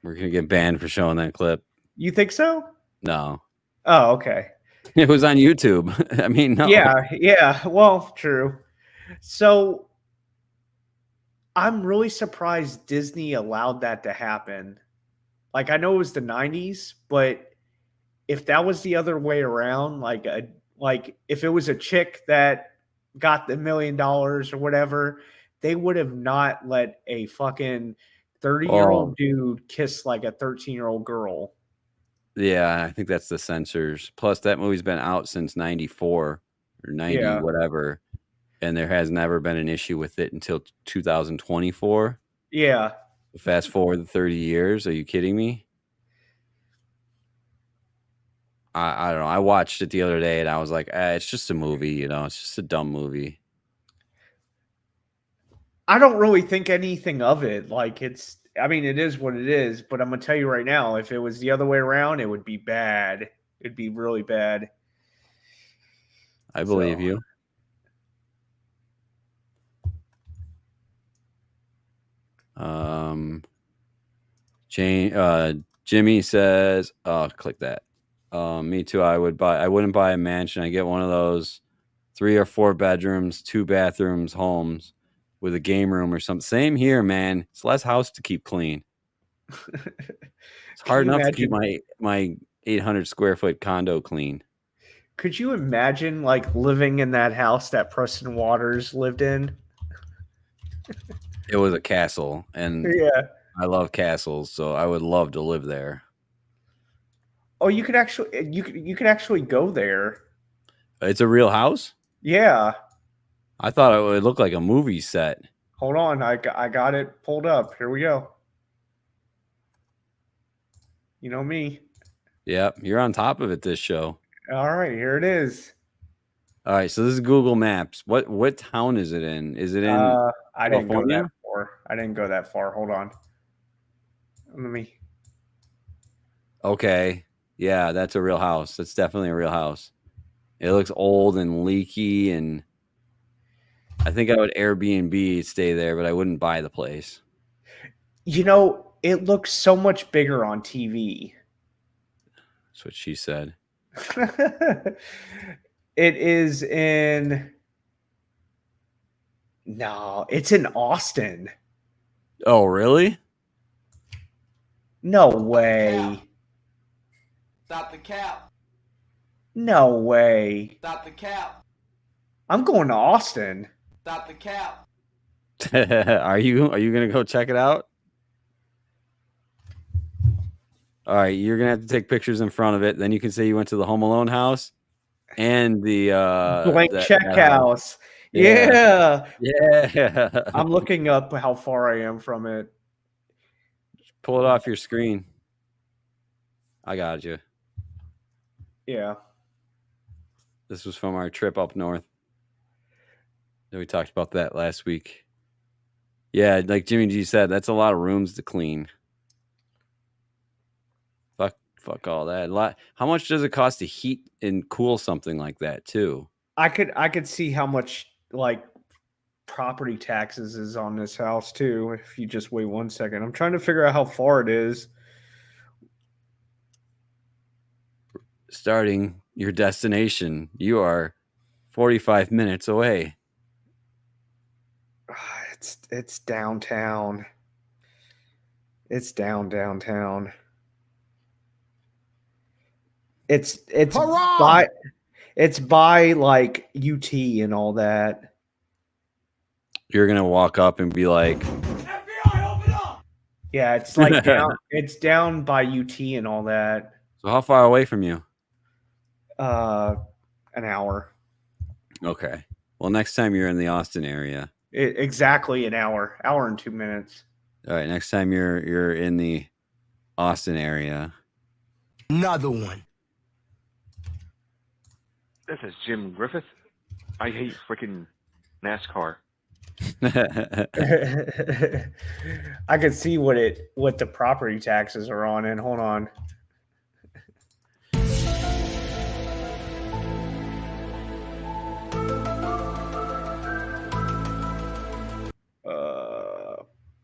We're going to get banned for showing that clip. You think so? No. Oh, okay. It was on YouTube. I mean, no. Yeah. Well, true. So I'm really surprised Disney allowed that to happen. Like, I know it was the 90s, but if that was the other way around, like if it was a chick that got the $1 million or whatever, they would have not let a fucking 30-year-old dude kiss like a 13-year-old girl. Yeah, I think that's the censors. Plus, that movie's been out since 94 or 90, whatever. And there has never been an issue with it until 2024. Yeah. Fast forward 30 years. Are you kidding me? I don't know. I watched it the other day and I was like, it's just a movie, it's just a dumb movie. I don't really think anything of it. Like, it is what it is, but I'm going to tell you right now, if it was the other way around, it would be bad. It'd be really bad. I believe you. Jimmy says, click that. Me too. I wouldn't buy a mansion. I get one of those 3 or 4 bedrooms, 2 bathrooms homes with a game room or something. Same here, man. It's less house to keep clean. It's hard enough to keep my 800 square foot condo clean. Could you imagine like living in that house that Preston Waters lived in? It was a castle, and I love castles, so I would love to live there. Oh, you could actually go there. It's a real house? Yeah. I thought it would look like a movie set. Hold on, I got it pulled up. Here we go. You know me. Yep, you're on top of it this show. All right, here it is. All right, so this is Google Maps. What town is it in? Is it in I California? didn't go that far. I didn't go that far. Hold on. Let me. Okay. Yeah, that's a real house. That's definitely a real house. It looks old and leaky, and I think I would Airbnb stay there, but I wouldn't buy the place. It looks so much bigger on TV. That's what she said. It is in No, it's in Austin. Oh, really? No way. Stop the cap. No way. Stop the cap. I'm going to Austin. Stop the cap. Are you gonna go check it out? All right, you're gonna have to take pictures in front of it. Then you can say you went to the Home Alone house and the Blank check house. Yeah. Yeah. Yeah. I'm looking up how far I am from it. Pull it off your screen. I got you. Yeah. This was from our trip up north. We talked about that last week. Yeah, like Jimmy G said, that's a lot of rooms to clean. Fuck all that. How much does it cost to heat and cool something like that too? I could see how much like property taxes is on this house too. If you just wait 1 second, I'm trying to figure out how far it is. Starting your destination, you are 45 minutes away. It's downtown. It's downtown. It's by like UT and all that. You're gonna walk up and be like, FBI, open up. Yeah, it's like down. It's down by UT and all that. so how far away from you? An hour. Okay. Well, next time you're in the Austin area. Exactly an hour. Hour and 2 minutes. All right. Next time you're in the Austin area. Another one. This is Jim Griffith. I hate freaking NASCAR. I could see what the property taxes are on. And hold on.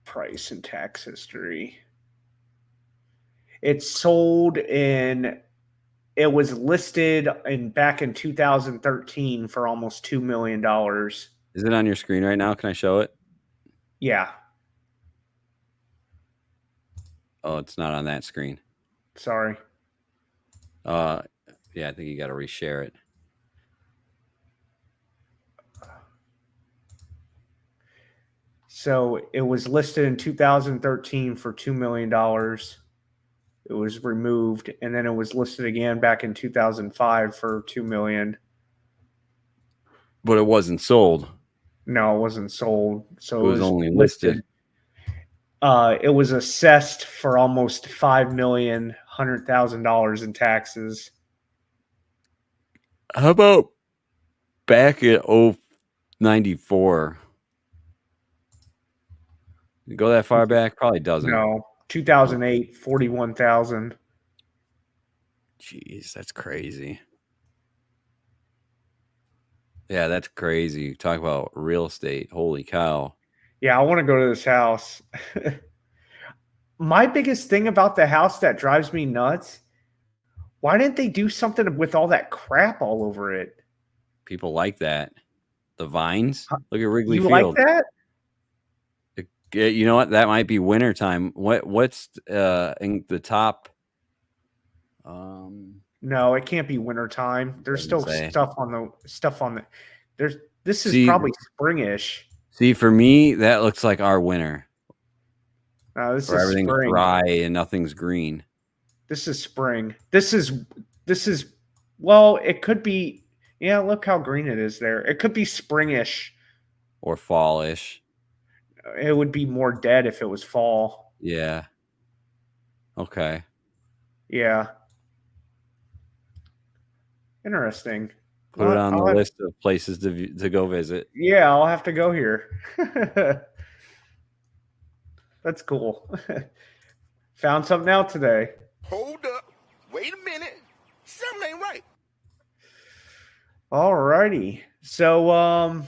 Price and tax history. It sold in. It was listed back in 2013 for almost $2 million. Is it on your screen right now? Can I show it? Yeah. Oh, it's not on that screen. Sorry. Yeah, I think you got to reshare it. So it was listed in 2013 for $2 million. It was removed, and then it was listed again back in 2005 for $2 million. But it wasn't sold. No, it wasn't sold. So it was only listed. It was assessed for almost $5,100,000 in taxes. How about back at 94? You go that far back? Probably doesn't. No, 2008, 41,000. Jeez, that's crazy. Yeah, that's crazy. Talk about real estate. Holy cow. Yeah, I want to go to this house. My biggest thing about the house that drives me nuts, why didn't they do something with all that crap all over it? People like that. The vines. Look at Wrigley You Field. like that? You know what? That might be wintertime. What's in the top? No, it can't be wintertime. There's still stuff on the. This is probably springish. See, for me, that looks like our winter. No, this where is everything's spring. dry and nothing's green. This is spring. This is well, it could be. Yeah, look how green it is there. It could be springish or fallish. It would be more dead if it was fall. Yeah. Okay. Yeah. Interesting. Put it on the list of places to go visit. Yeah, I'll have to go here. That's cool. Found something out today. Hold up. Wait a minute. Something ain't right. All righty. So,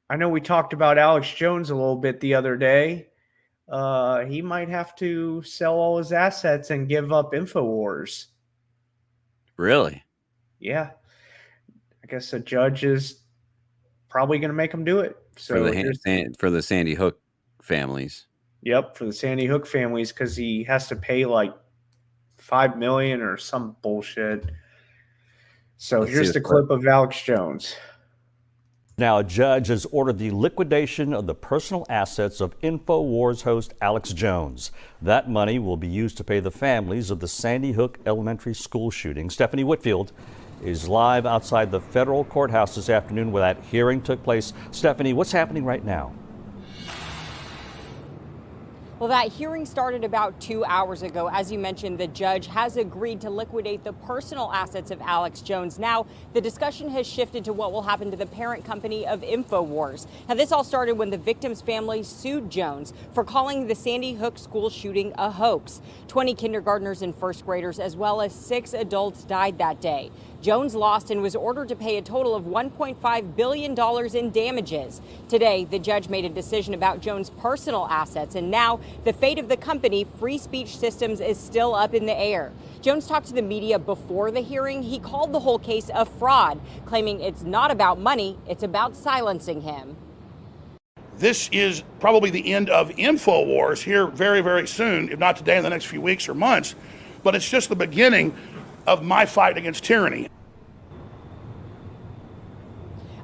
I know we talked about Alex Jones a little bit the other day. He might have to sell all his assets and give up InfoWars. Really? Yeah. I guess the judge is probably going to make him do it. So for the Sandy Hook families. Yep, for the Sandy Hook families, because he has to pay like $5 million or some bullshit. So here's the clip of Alex Jones. Now, a judge has ordered the liquidation of the personal assets of InfoWars host Alex Jones. That money will be used to pay the families of the Sandy Hook Elementary School shooting. Stephanie Whitfield is live outside the federal courthouse this afternoon where that hearing took place. Stephanie, what's happening right now? Well, that hearing started about 2 hours ago. As you mentioned, the judge has agreed to liquidate the personal assets of Alex Jones. Now, the discussion has shifted to what will happen to the parent company of InfoWars. Now, this all started when the victim's family sued Jones for calling the Sandy Hook school shooting a hoax. 20 kindergartners and first graders, as well as 6 adults, died that day. Jones lost and was ordered to pay a total of $1.5 billion in damages. Today, the judge made a decision about Jones' personal assets, and now the fate of the company, Free Speech Systems, is still up in the air. Jones talked to the media before the hearing. He called the whole case a fraud, claiming it's not about money, it's about silencing him. This is probably the end of InfoWars here very, very soon, if not today, in the next few weeks or months. But it's just the beginning of my fight against tyranny.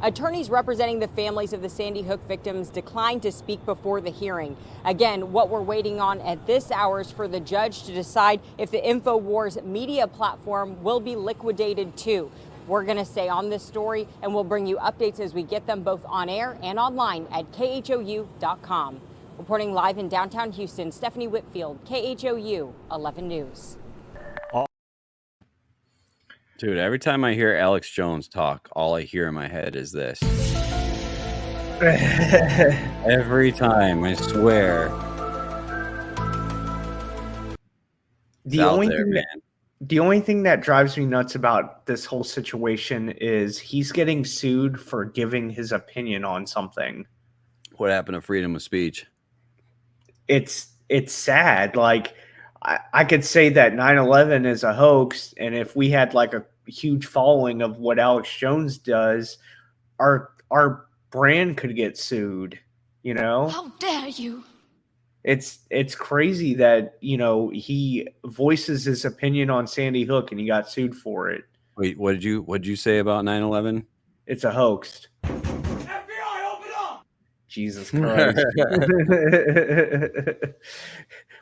Attorneys representing the families of the Sandy Hook victims declined to speak before the hearing. Again, what we're waiting on at this hour is for the judge to decide if the InfoWars media platform will be liquidated too. We're going to stay on this story, and we'll bring you updates as we get them both on air and online at khou.com. Reporting live in downtown Houston, Stephanie Whitfield, KHOU 11 News. Dude, every time I hear Alex Jones talk, all I hear in my head is this. Every time, I swear. The only thing that drives me nuts about this whole situation is he's getting sued for giving his opinion on something. What happened to freedom of speech? It's sad. Like, I could say that 9/11 is a hoax, and if we had like a huge following of what Alex Jones does, our brand could get sued, you know? How dare you? It's crazy that, you know, he voices his opinion on Sandy Hook and he got sued for it. Wait, what did you say about 9/11? It's a hoax. FBI, open up! Jesus Christ.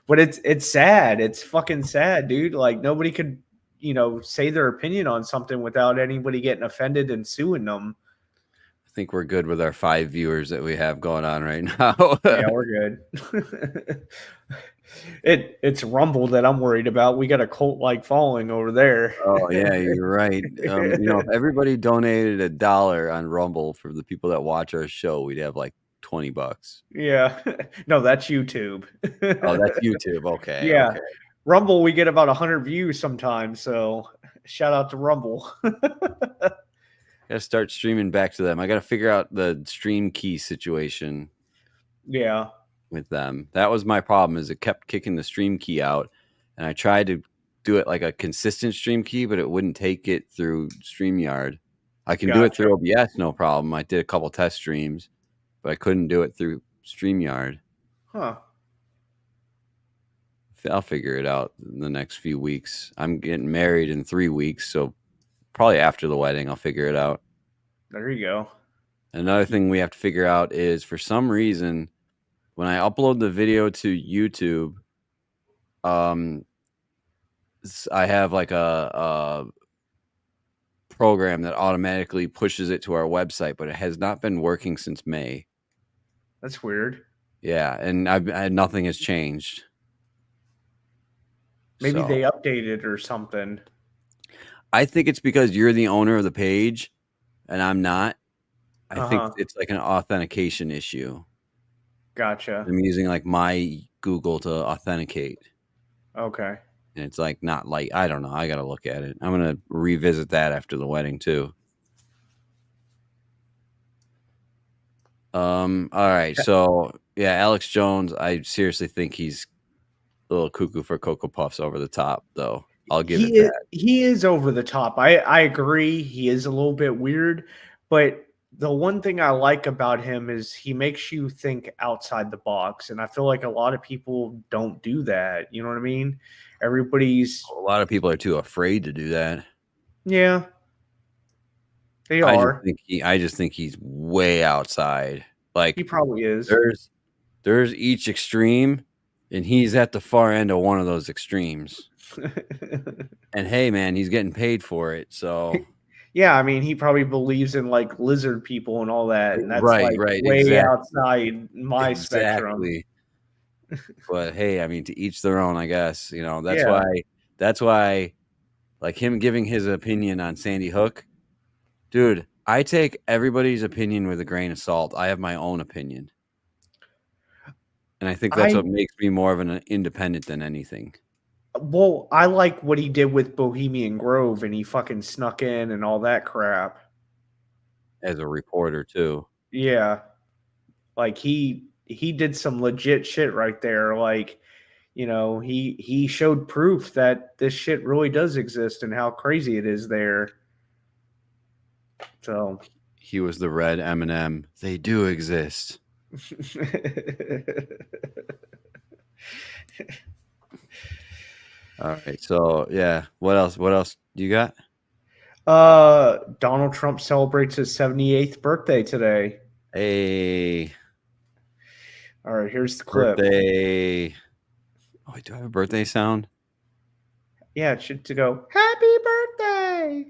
But it's sad. It's fucking sad, dude. Like, nobody could, you know, say their opinion on something without anybody getting offended and suing them. I think we're good with our 5 viewers that we have going on right now. Yeah, we're good. It's Rumble that I'm worried about. We got a cult-like following over there. Oh yeah, you're right. You know, if everybody donated $1 on Rumble for the people that watch our show, we'd have like $20. Yeah. No, that's YouTube. Oh, that's YouTube. Okay. Yeah. Okay. Rumble, we get about 100 views sometimes. So shout out to Rumble. Gotta start streaming back to them. I gotta figure out the stream key situation. Yeah. With them. That was my problem, is it kept kicking the stream key out, and I tried to do it like a consistent stream key, but it wouldn't take it through StreamYard. I can do it through OBS, no problem. I did a couple test streams, but I couldn't do it through StreamYard. Huh. I'll figure it out in the next few weeks. I'm getting married in 3 weeks, so probably after the wedding I'll figure it out. There you go. Another thing we have to figure out is, for some reason, when I upload the video to YouTube, I have like a program that automatically pushes it to our website, but it has not been working since May. That's weird. Yeah, and nothing has changed. Maybe they updated or something. I think it's because you're the owner of the page and I'm not. I think it's like an authentication issue. Gotcha. I'm using like my Google to authenticate. Okay. And it's like not like, I don't know. I got to look at it. I'm going to revisit that after the wedding too. All right. So yeah, Alex Jones, I seriously think he's a little cuckoo for Cocoa Puffs, over the top though. I'll give it that. He is over the top. I agree. He is a little bit weird, but the one thing I like about him is he makes you think outside the box. And I feel like a lot of people don't do that. You know what I mean? Everybody's. A lot of people are too afraid to do that. Yeah. They are. I just think he's way outside. Like, he probably is. There's each extreme, and he's at the far end of one of those extremes. And hey, man, he's getting paid for it. So yeah, I mean, he probably believes in like lizard people and all that, and that's right, way exactly. outside my spectrum. But hey, I mean, to each their own, I guess. You know, that's why, like him giving his opinion on Sandy Hook, dude. I take everybody's opinion with a grain of salt. I have my own opinion. And I think that's what makes me more of an independent than anything. Well, I like what he did with Bohemian Grove, and he fucking snuck in and all that crap. As a reporter, too. Yeah. Like, he did some legit shit right there. Like, you know, he showed proof that this shit really does exist and how crazy it is there. So. He was the red M&M. They do exist. All right, so yeah, what else do you got? Donald Trump celebrates his 78th birthday today. Hey. All right, here's the clip. Birthday. Oh, wait, do I have a birthday sound? Yeah, it should go, happy birthday.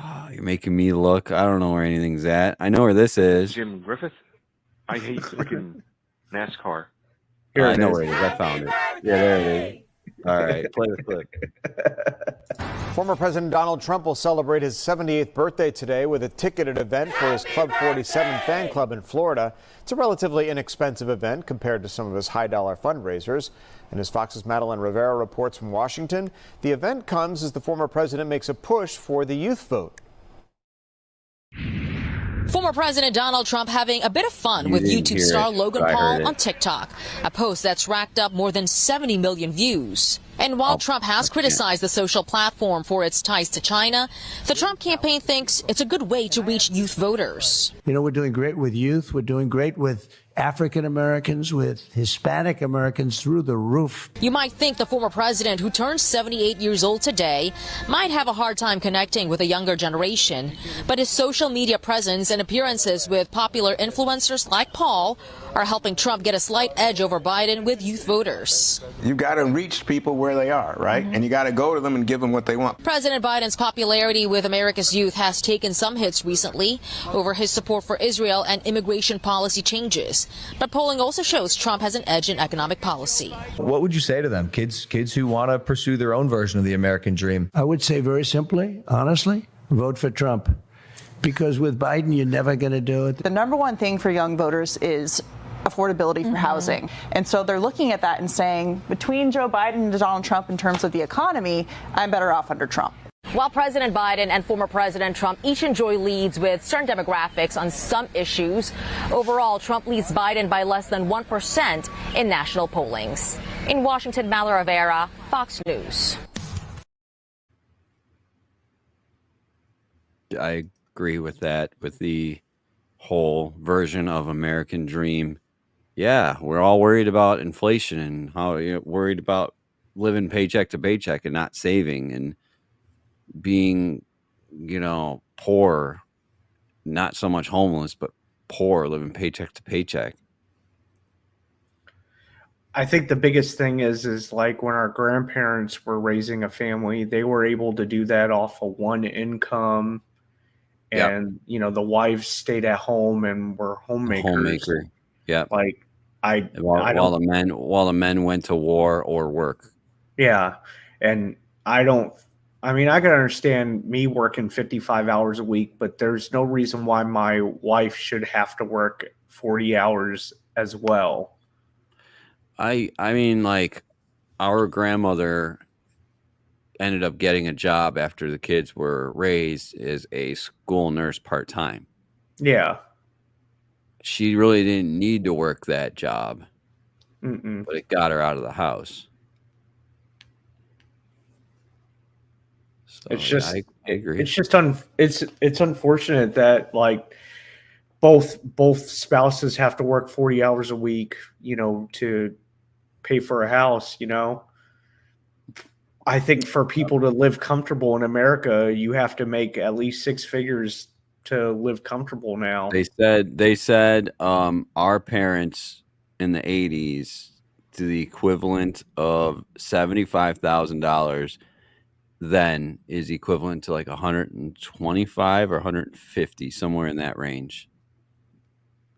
Oh, you're making me look. I don't know where anything's at. I know where this is. Jim Griffith? I hate freaking NASCAR. I know where it is. I found it. Yeah, there it is. All right, play the clip. Former President Donald Trump will celebrate his 78th birthday today with a ticketed event for his Club 47 fan club in Florida. It's a relatively inexpensive event compared to some of his high-dollar fundraisers. And as Fox's Madeline Rivera reports from Washington, the event comes as the former president makes a push for the youth vote. Former President Donald Trump having a bit of fun with YouTube star Logan Paul on TikTok, a post that's racked up more than 70 million views. And while Trump has criticized the social platform for its ties to China, the Trump campaign thinks it's a good way to reach youth voters. You know, we're doing great with youth. We're doing great with African Americans, with Hispanic Americans, through the roof. You might think the former president, who turned 78 years old today, might have a hard time connecting with a younger generation. But his social media presence and appearances with popular influencers like Paul are helping Trump get a slight edge over Biden with youth voters. You've got to reach people where they are, right? And you got to go to them and give them what they want. President Biden's popularity with America's youth has taken some hits recently over his support for Israel and immigration policy changes. But polling also shows Trump has an edge in economic policy. What would you say to them, kids who want to pursue their own version of the American dream? I would say very simply, honestly, vote for Trump. Because with Biden, you're never going to do it. The number one thing for young voters is affordability for housing. And so they're looking at that and saying, between Joe Biden and Donald Trump in terms of the economy, I'm better off under Trump. While President Biden and former President Trump each enjoy leads with certain demographics on some issues, overall, Trump leads Biden by less than 1% in national pollings. In Washington, Madeline Rivera, Fox News. I agree with that, with the whole version of American dream. Yeah, we're all worried about inflation and how worried about living paycheck to paycheck and not saving and being, poor, not so much homeless, but poor, living paycheck to paycheck. I think the biggest thing is like when our grandparents were raising a family, they were able to do that off of one income. And, the wives stayed at home and were homemakers. Yeah. Like while the men went to war or work. Yeah. And I can understand me working 55 hours a week, but there's no reason why my wife should have to work 40 hours as well. I mean, like, our grandmother ended up getting a job after the kids were raised as a school nurse part-time. Yeah. She really didn't need to work that job, Mm-mm. but it got her out of the house. It's just I agree. it's just it's unfortunate that like both spouses have to work 40 hours a week, to pay for a house, I think for people to live comfortable in America, you have to make at least six figures to live comfortable now. They said our parents in the 80s to the equivalent of $75,000 then is equivalent to like 125 or 150, somewhere in that range.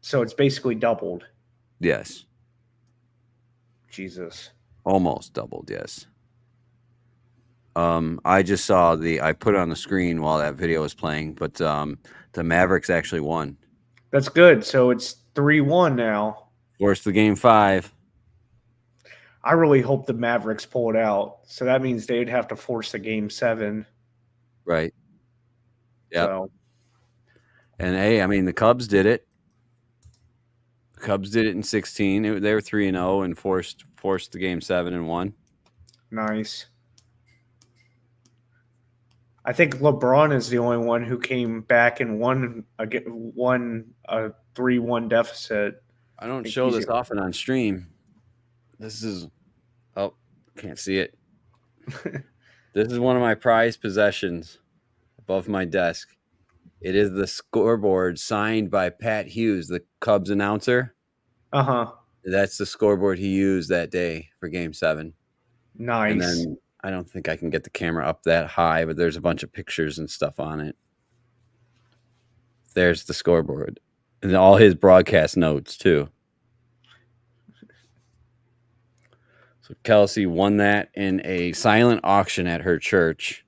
So it's basically doubled. Yes. Jesus. Almost doubled, yes. I just saw I put it on the screen while that video was playing, but the Mavericks actually won. That's good. So it's 3-1 now. Forced the game 5. I really hope the Mavericks pull it out. So that means they'd have to force a game 7. Right. Yeah. So. And hey, I mean the Cubs did it. Cubs did it in 16. They were 3-0 and forced the game 7 and won. Nice. I think LeBron is the only one who came back and won a 3-1 deficit. I don't show this often on stream. This is can't see it. This is one of my prized possessions above my desk. It is the scoreboard signed by Pat Hughes, the Cubs announcer. Uh-huh. That's the scoreboard he used that day for game 7. Nice. And then I don't think I can get the camera up that high, but there's a bunch of pictures and stuff on it. There's the scoreboard. And all his broadcast notes, too. So Kelsey won that in a silent auction at her church.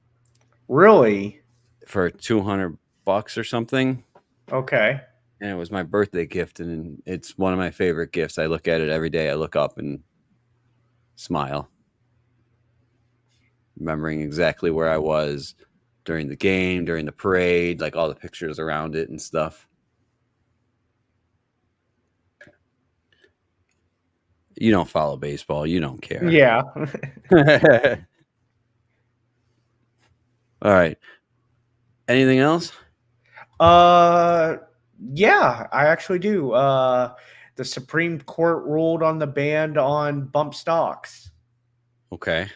Really? For $200 or something. Okay. And it was my birthday gift, and it's one of my favorite gifts. I look at it every day. I look up and smile, remembering exactly where I was during the game, during the parade, like all the pictures around it and stuff. You don't follow baseball. You don't care. Yeah. All right. Anything else? Yeah, I actually do. The Supreme Court ruled on the ban on bump stocks. Okay.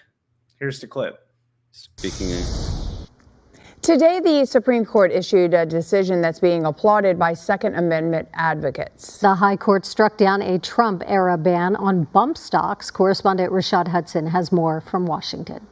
Here's the clip. Speaking of... Today, the Supreme Court issued a decision that's being applauded by Second Amendment advocates. The High Court struck down a Trump-era ban on bump stocks. Correspondent Rashad Hudson has more from Washington.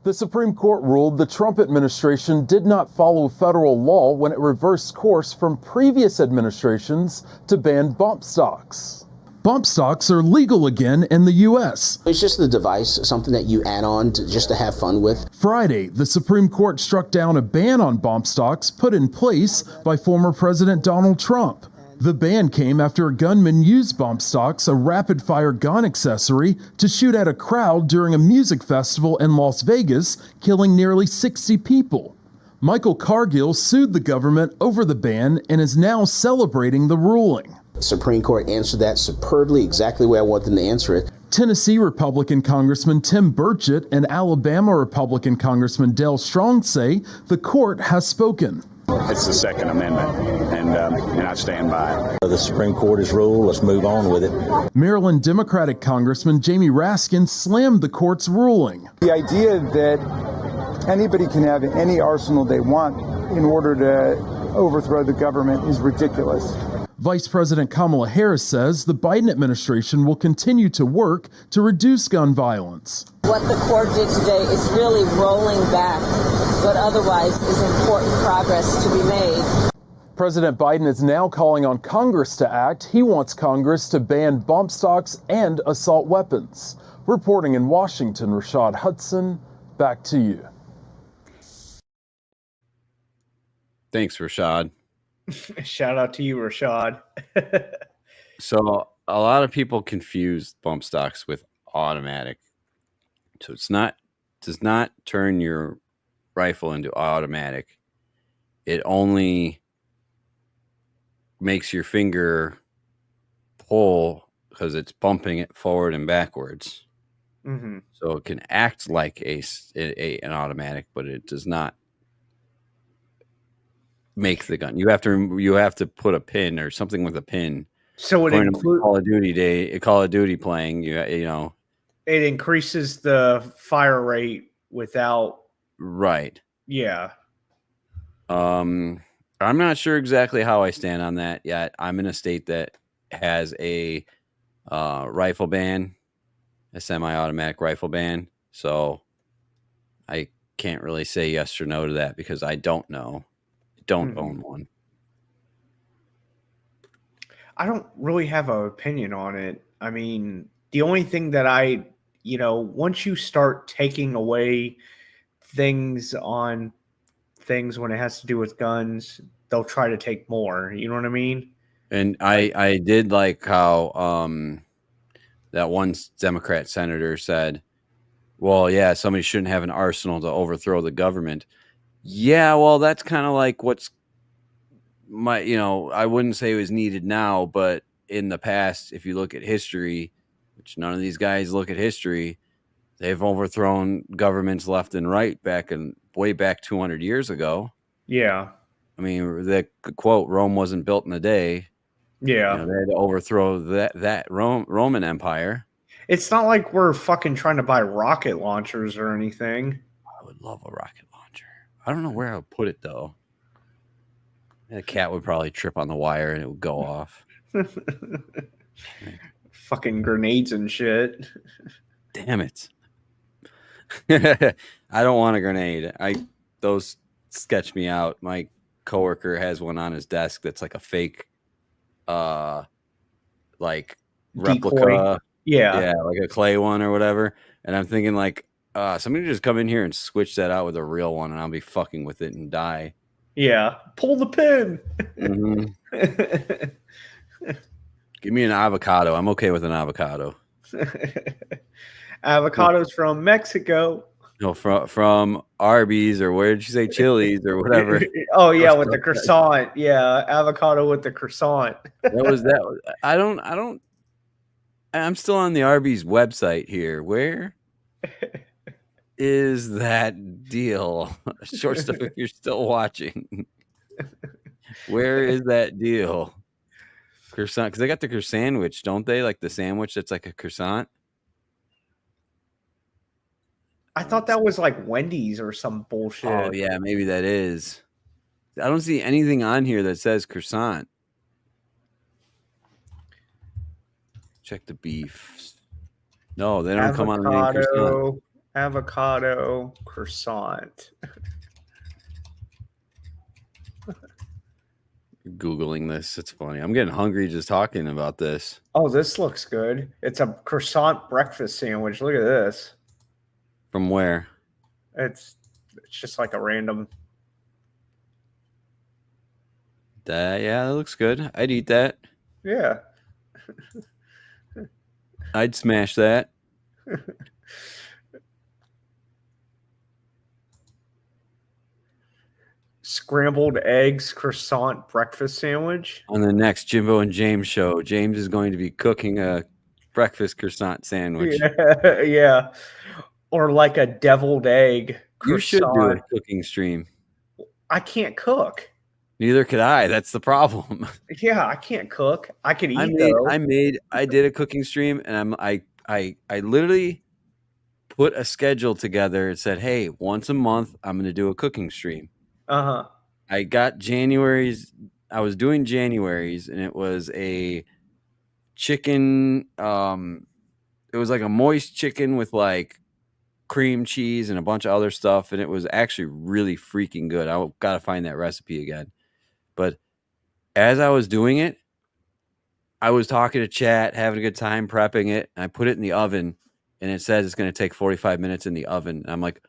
The Supreme Court ruled the Trump administration did not follow federal law when it reversed course from previous administrations to ban bump stocks. Bump stocks are legal again in the U.S. It's just a device, something that you add on just to have fun with. Friday, the Supreme Court struck down a ban on bump stocks put in place by former President Donald Trump. The ban came after a gunman used bump stocks, a rapid-fire gun accessory, to shoot at a crowd during a music festival in Las Vegas, killing nearly 60 people. Michael Cargill sued the government over the ban and is now celebrating the ruling. Supreme Court answered that superbly, exactly the way I want them to answer it. Tennessee Republican Congressman Tim Burchett and Alabama Republican Congressman Dale Strong say the court has spoken. It's the Second Amendment, and I stand by it. The Supreme Court has ruled. Let's move on with it. Maryland Democratic Congressman Jamie Raskin slammed the court's ruling. The idea that anybody can have any arsenal they want in order to overthrow the government is ridiculous. Vice President Kamala Harris says the Biden administration will continue to work to reduce gun violence. What the court did today is really rolling back what otherwise is important progress to be made. President Biden is now calling on Congress to act. He wants Congress to ban bump stocks and assault weapons. Reporting in Washington, Rashad Hudson, back to you. Thanks, Rashad. Shout out to you, Rashad. So a lot of people confuse bump stocks with automatic. So does not turn your rifle into automatic. It only makes your finger pull because it's bumping it forward and backwards. Mm-hmm. So it can act like an automatic, but it does not make the gun. You have to put a pin or something with a pin. So According to Call of Duty playing, you know, it increases the fire rate without. right. Yeah. I'm not sure exactly how I stand on that yet. I'm in a state that has a rifle ban, a semi-automatic rifle ban, so I can't really say yes or no to that because I don't know. I don't own one. I don't really have an opinion on it. I mean, the only thing that once you start taking away things when it has to do with guns, they'll try to take more. You know what I mean? And I did like how that one Democrat senator said, well, yeah, somebody shouldn't have an arsenal to overthrow the government. Yeah, well, that's kind of like I wouldn't say it was needed now, but in the past, if you look at history, which none of these guys look at history, they've overthrown governments left and right way back 200 years ago. Yeah. I mean, the quote, Rome wasn't built in a day. Yeah. They had to overthrow that Roman Empire. It's not like we're fucking trying to buy rocket launchers or anything. I would love a rocket launcher. I don't know where I would put it, though. The cat would probably trip on the wire and it would go off. Fucking grenades and shit. Damn it. I don't want a grenade. Those sketch me out. My coworker has one on his desk that's like a fake like replica. Decoy. Yeah, like a clay one or whatever. And I'm thinking like somebody just come in here and switch that out with a real one and I'll be fucking with it and die. Yeah. Pull the pin. Mm-hmm. Give me an avocado. I'm okay with an avocado. Avocados from Mexico. No, from Arby's or where did you say Chili's or whatever? Oh yeah, with the croissant. Yeah, avocado with the croissant. I'm still on the Arby's website here. Where is that deal? Short stuff if you're still watching. Where is that deal? Croissant, because they got the croissant sandwich, don't they? Like the sandwich that's like a croissant. I thought that was like Wendy's or some bullshit. Oh yeah, maybe that is. I don't see anything on here that says croissant. Check the beef. No, they don't come on the name croissant. Avocado croissant. Googling this. It's funny. I'm getting hungry just talking about this. Oh, this looks good. It's a croissant breakfast sandwich. Look at this. From where? It's just like a random. Yeah, that looks good. I'd eat that. Yeah. I'd smash that. Scrambled eggs croissant breakfast sandwich. On the next Jimbo and James show, James is going to be cooking a breakfast croissant sandwich. Yeah. Or like a deviled egg croissant. You should do a cooking stream. I can't cook. Neither could I. That's the problem. Yeah, I can't cook. I can eat. I did a cooking stream, and I literally put a schedule together and said, hey, once a month I'm going to do a cooking stream. Uh-huh. I got January's. I was doing January's, and it was a chicken. It was like a moist chicken with like cream cheese and a bunch of other stuff, and it was actually really freaking good. I gotta find that recipe again. But as I was doing it, I was talking to chat, having a good time prepping it. And I put it in the oven, and it says it's going to take 45 minutes in the oven. And I'm like,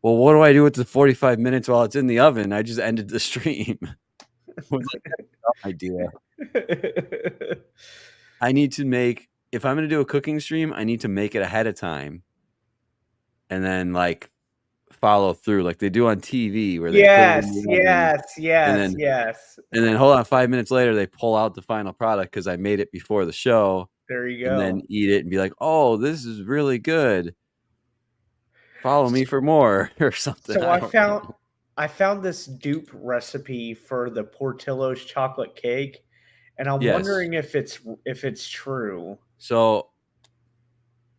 well, what do I do with the 45 minutes while it's in the oven? I just ended the stream. Idea. I need to make, if I'm going to do a cooking stream, I need to make it ahead of time and then like follow through like they do on TV where they yes, and then hold on 5 minutes later they pull out the final product because I made it before the show. There you go. And then eat it and be like, oh, this is really good. Follow me for more or something. So I found this dupe recipe for the Portillo's chocolate cake, and I'm Yes. wondering if it's true. So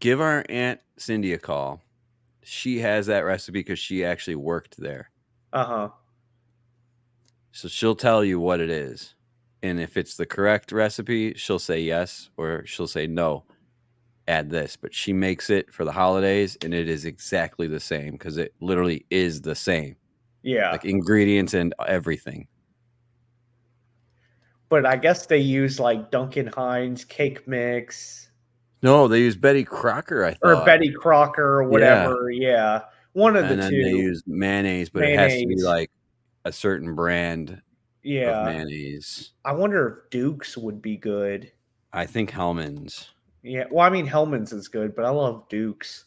give our Aunt Cindy a call. She has that recipe because she actually worked there. Uh-huh. So she'll tell you what it is. And if it's the correct recipe, she'll say yes, or she'll say no, add this. But she makes it for the holidays, and it is exactly the same because it literally is the same. Yeah. Like ingredients and everything. But I guess they use like Duncan Hines cake mix. No, they use Betty Crocker, I thought. Or Betty Crocker or whatever. Yeah. One of the And then two. they use mayonnaise, but it has to be like a certain brand of mayonnaise. I wonder if Duke's would be good. I think Hellman's. Yeah. Well, I mean, Hellman's is good, but I love Duke's.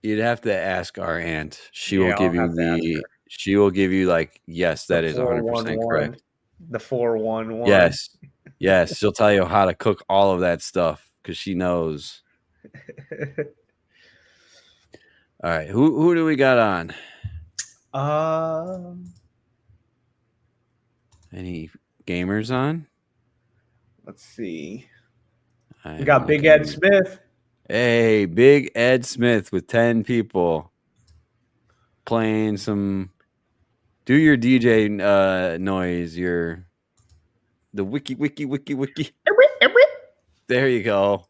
You'd have to ask our aunt. She Yeah, will give I'll you have to ask her. she will give you like, yes, that is 100% 411. correct. The 411. Yes. Yes. She'll tell you how to cook all of that stuff because she knows. All right. Who do we got on? Any gamers on? Let's see. We got Big Ed Smith. Hey, Big Ed Smith with 10 people playing some. Do your DJ noise. The wiki. There you go.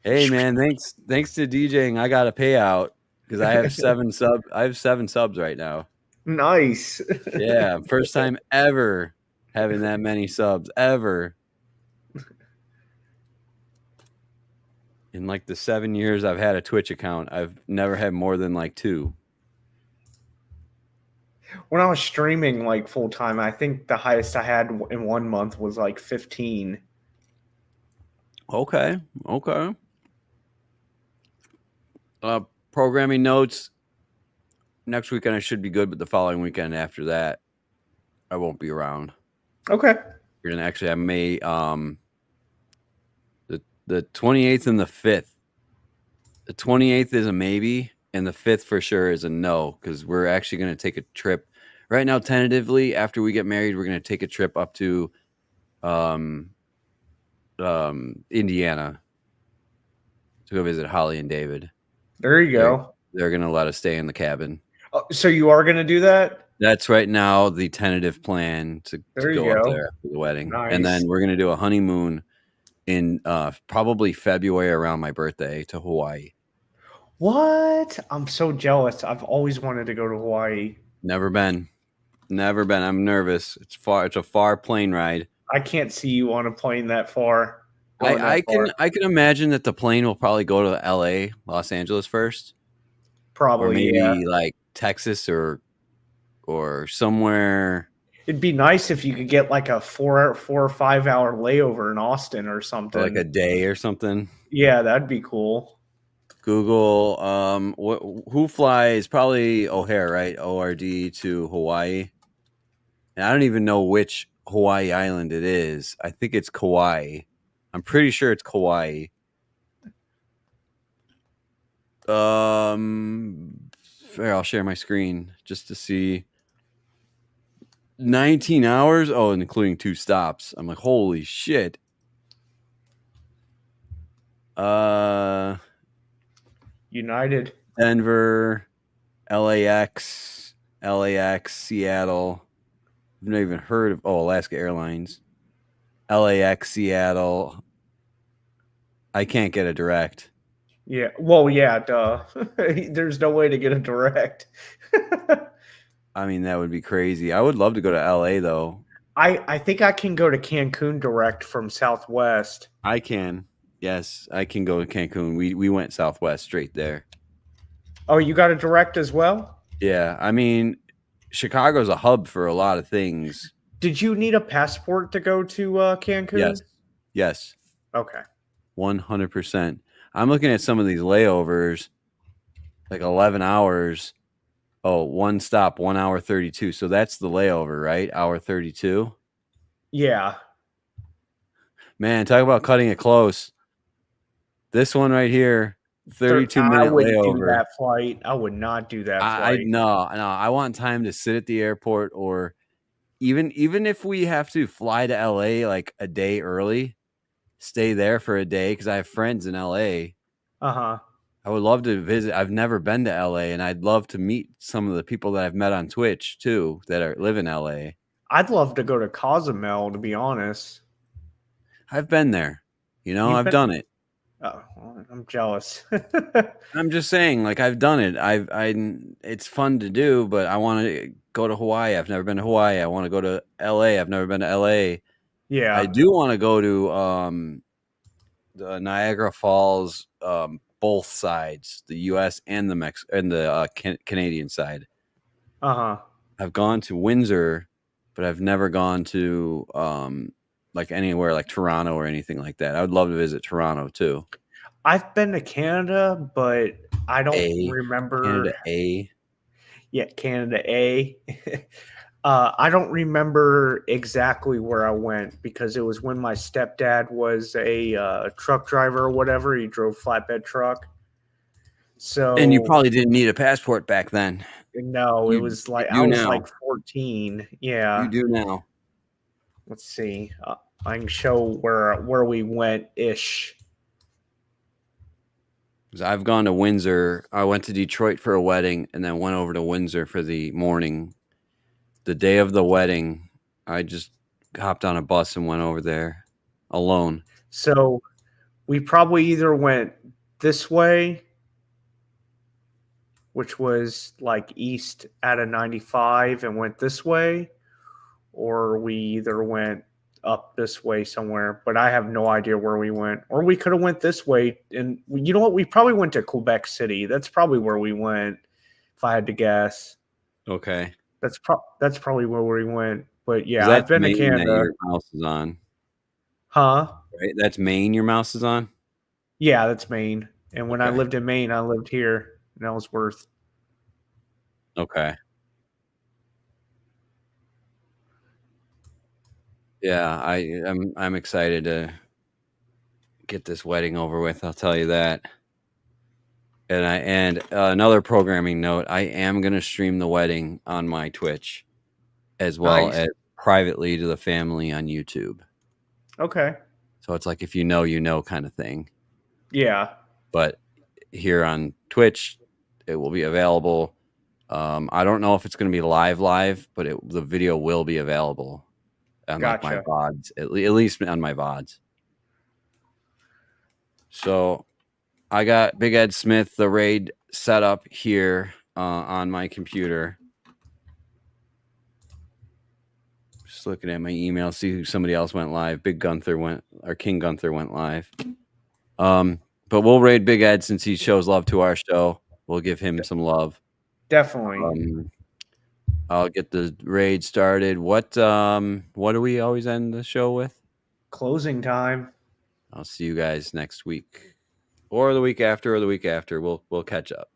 Hey man, thanks to DJing. I got a payout because I have 7 subs. I have 7 subs right now. Nice. Yeah, first time ever having that many subs ever. In like the 7 years I've had a Twitch account, I've never had more than like 2. When I was streaming like full time, I think the highest I had in 1 month was like 15. Okay. Programming notes. Next weekend I should be good, but the following weekend after that, I won't be around. Okay. We're gonna actually have May the 28th and the 5th. The 28th is a maybe, and the 5th for sure is a no, because we're actually gonna take a trip. Right now, tentatively, after we get married, we're gonna take a trip up to Indiana to go visit Holly and David. There you go. They're gonna let us stay in the cabin. Oh, so you are gonna do that? That's right now the tentative plan to go up there for the wedding. Nice. And then we're going to do a honeymoon in probably February around my birthday to Hawaii. What? I'm so jealous. I've always wanted to go to Hawaii. Never been. I'm nervous. It's far. It's a far plane ride. I can't see you on a plane that far. I can imagine that the plane will probably go to LA, Los Angeles first. Probably, or maybe yeah. like Texas or somewhere. It'd be nice if you could get like a 4 or 5 hour layover in Austin or something. Or like a day or something. Yeah, that'd be cool. Google who flies probably O'Hare, right? ORD to Hawaii. And I don't even know which Hawaii island it is. I think it's Kauai. I'm pretty sure it's Kauai. I'll share my screen just to see. 19 hours. Oh, and including 2 stops. I'm like, holy shit. United. Denver, LAX, Seattle. I've never even heard of Alaska Airlines. LAX, Seattle. I can't get a direct. Yeah. Well, yeah, duh. There's no way to get a direct. I mean, that would be crazy. I would love to go to LA though. I think I can go to Cancun direct from Southwest. I can. Yes, I can go to Cancun. We went Southwest straight there. Oh, you got a direct as well? Yeah. I mean, Chicago's a hub for a lot of things. Did you need a passport to go to Cancun? Yes. Okay. 100%. I'm looking at some of these layovers, like 11 hours. Oh, 1 stop, 1 hour 32. So that's the layover, right? Hour 32. Yeah. Man, talk about cutting it close. This one right here, 32-minute I wouldn't do layover. that flight. I would not do that I flight. no. I want time to sit at the airport, or even if we have to fly to LA like a day early, stay there for a day because I have friends in LA. Uh-huh. I would love to visit. I've never been to LA, and I'd love to meet some of the people that I've met on Twitch too that live in LA. I'd love to go to Cozumel, to be honest. I've been there. I've been- done it. Oh, I'm jealous. I'm just saying, like, I've done it. It's fun to do, but I want to go to Hawaii. I've never been to Hawaii. I want to go to LA. I've never been to LA. Yeah. I do want to go to the Niagara Falls, both sides, the U.S. and the Canadian side. Uh-huh. I've gone to Windsor, but I've never gone to like anywhere like Toronto or anything like that. I would love to visit Toronto too. I've been to Canada, but I don't remember. Canada A. Yeah, Canada A. I don't remember exactly where I went because it was when my stepdad was a truck driver or whatever. He drove flatbed truck. So, and you probably didn't need a passport back then. No, it was like I was like 14. Yeah, you do now. Let's see. I can show where we went ish. I've gone to Windsor. I went to Detroit for a wedding and then went over to Windsor for the morning. The day of the wedding, I just hopped on a bus and went over there alone. So we probably either went this way, which was like east out of 95 and went this way, or we either went up this way somewhere, but I have no idea where we went. Or we could have went this way, and you know what? We probably went to Quebec City. That's probably where we went, if I had to guess. Okay. That's probably where we went. But yeah, I've been to Canada. That your mouse is on. Huh? Right? That's Maine your mouse is on? Yeah, that's Maine. And when I lived in Maine, I lived here in Ellsworth. Okay. Yeah, I'm excited to get this wedding over with. I'll tell you that. And another programming note: I am going to stream the wedding on my Twitch, as well as privately to the family on YouTube. Okay. So it's like if you know kind of thing. Yeah. But here on Twitch, it will be available. I don't know if it's going to be live, but the video will be available on like my VODs, at least on my VODs. So I got Big Ed Smith, the raid set up here on my computer. Just looking at my email, see who somebody else went live. King Gunther went live. But we'll raid Big Ed since he shows love to our show. We'll give him some love. Definitely. I'll get the raid started. What do we always end the show with? Closing time. I'll see you guys next week, or the week after, We'll catch up.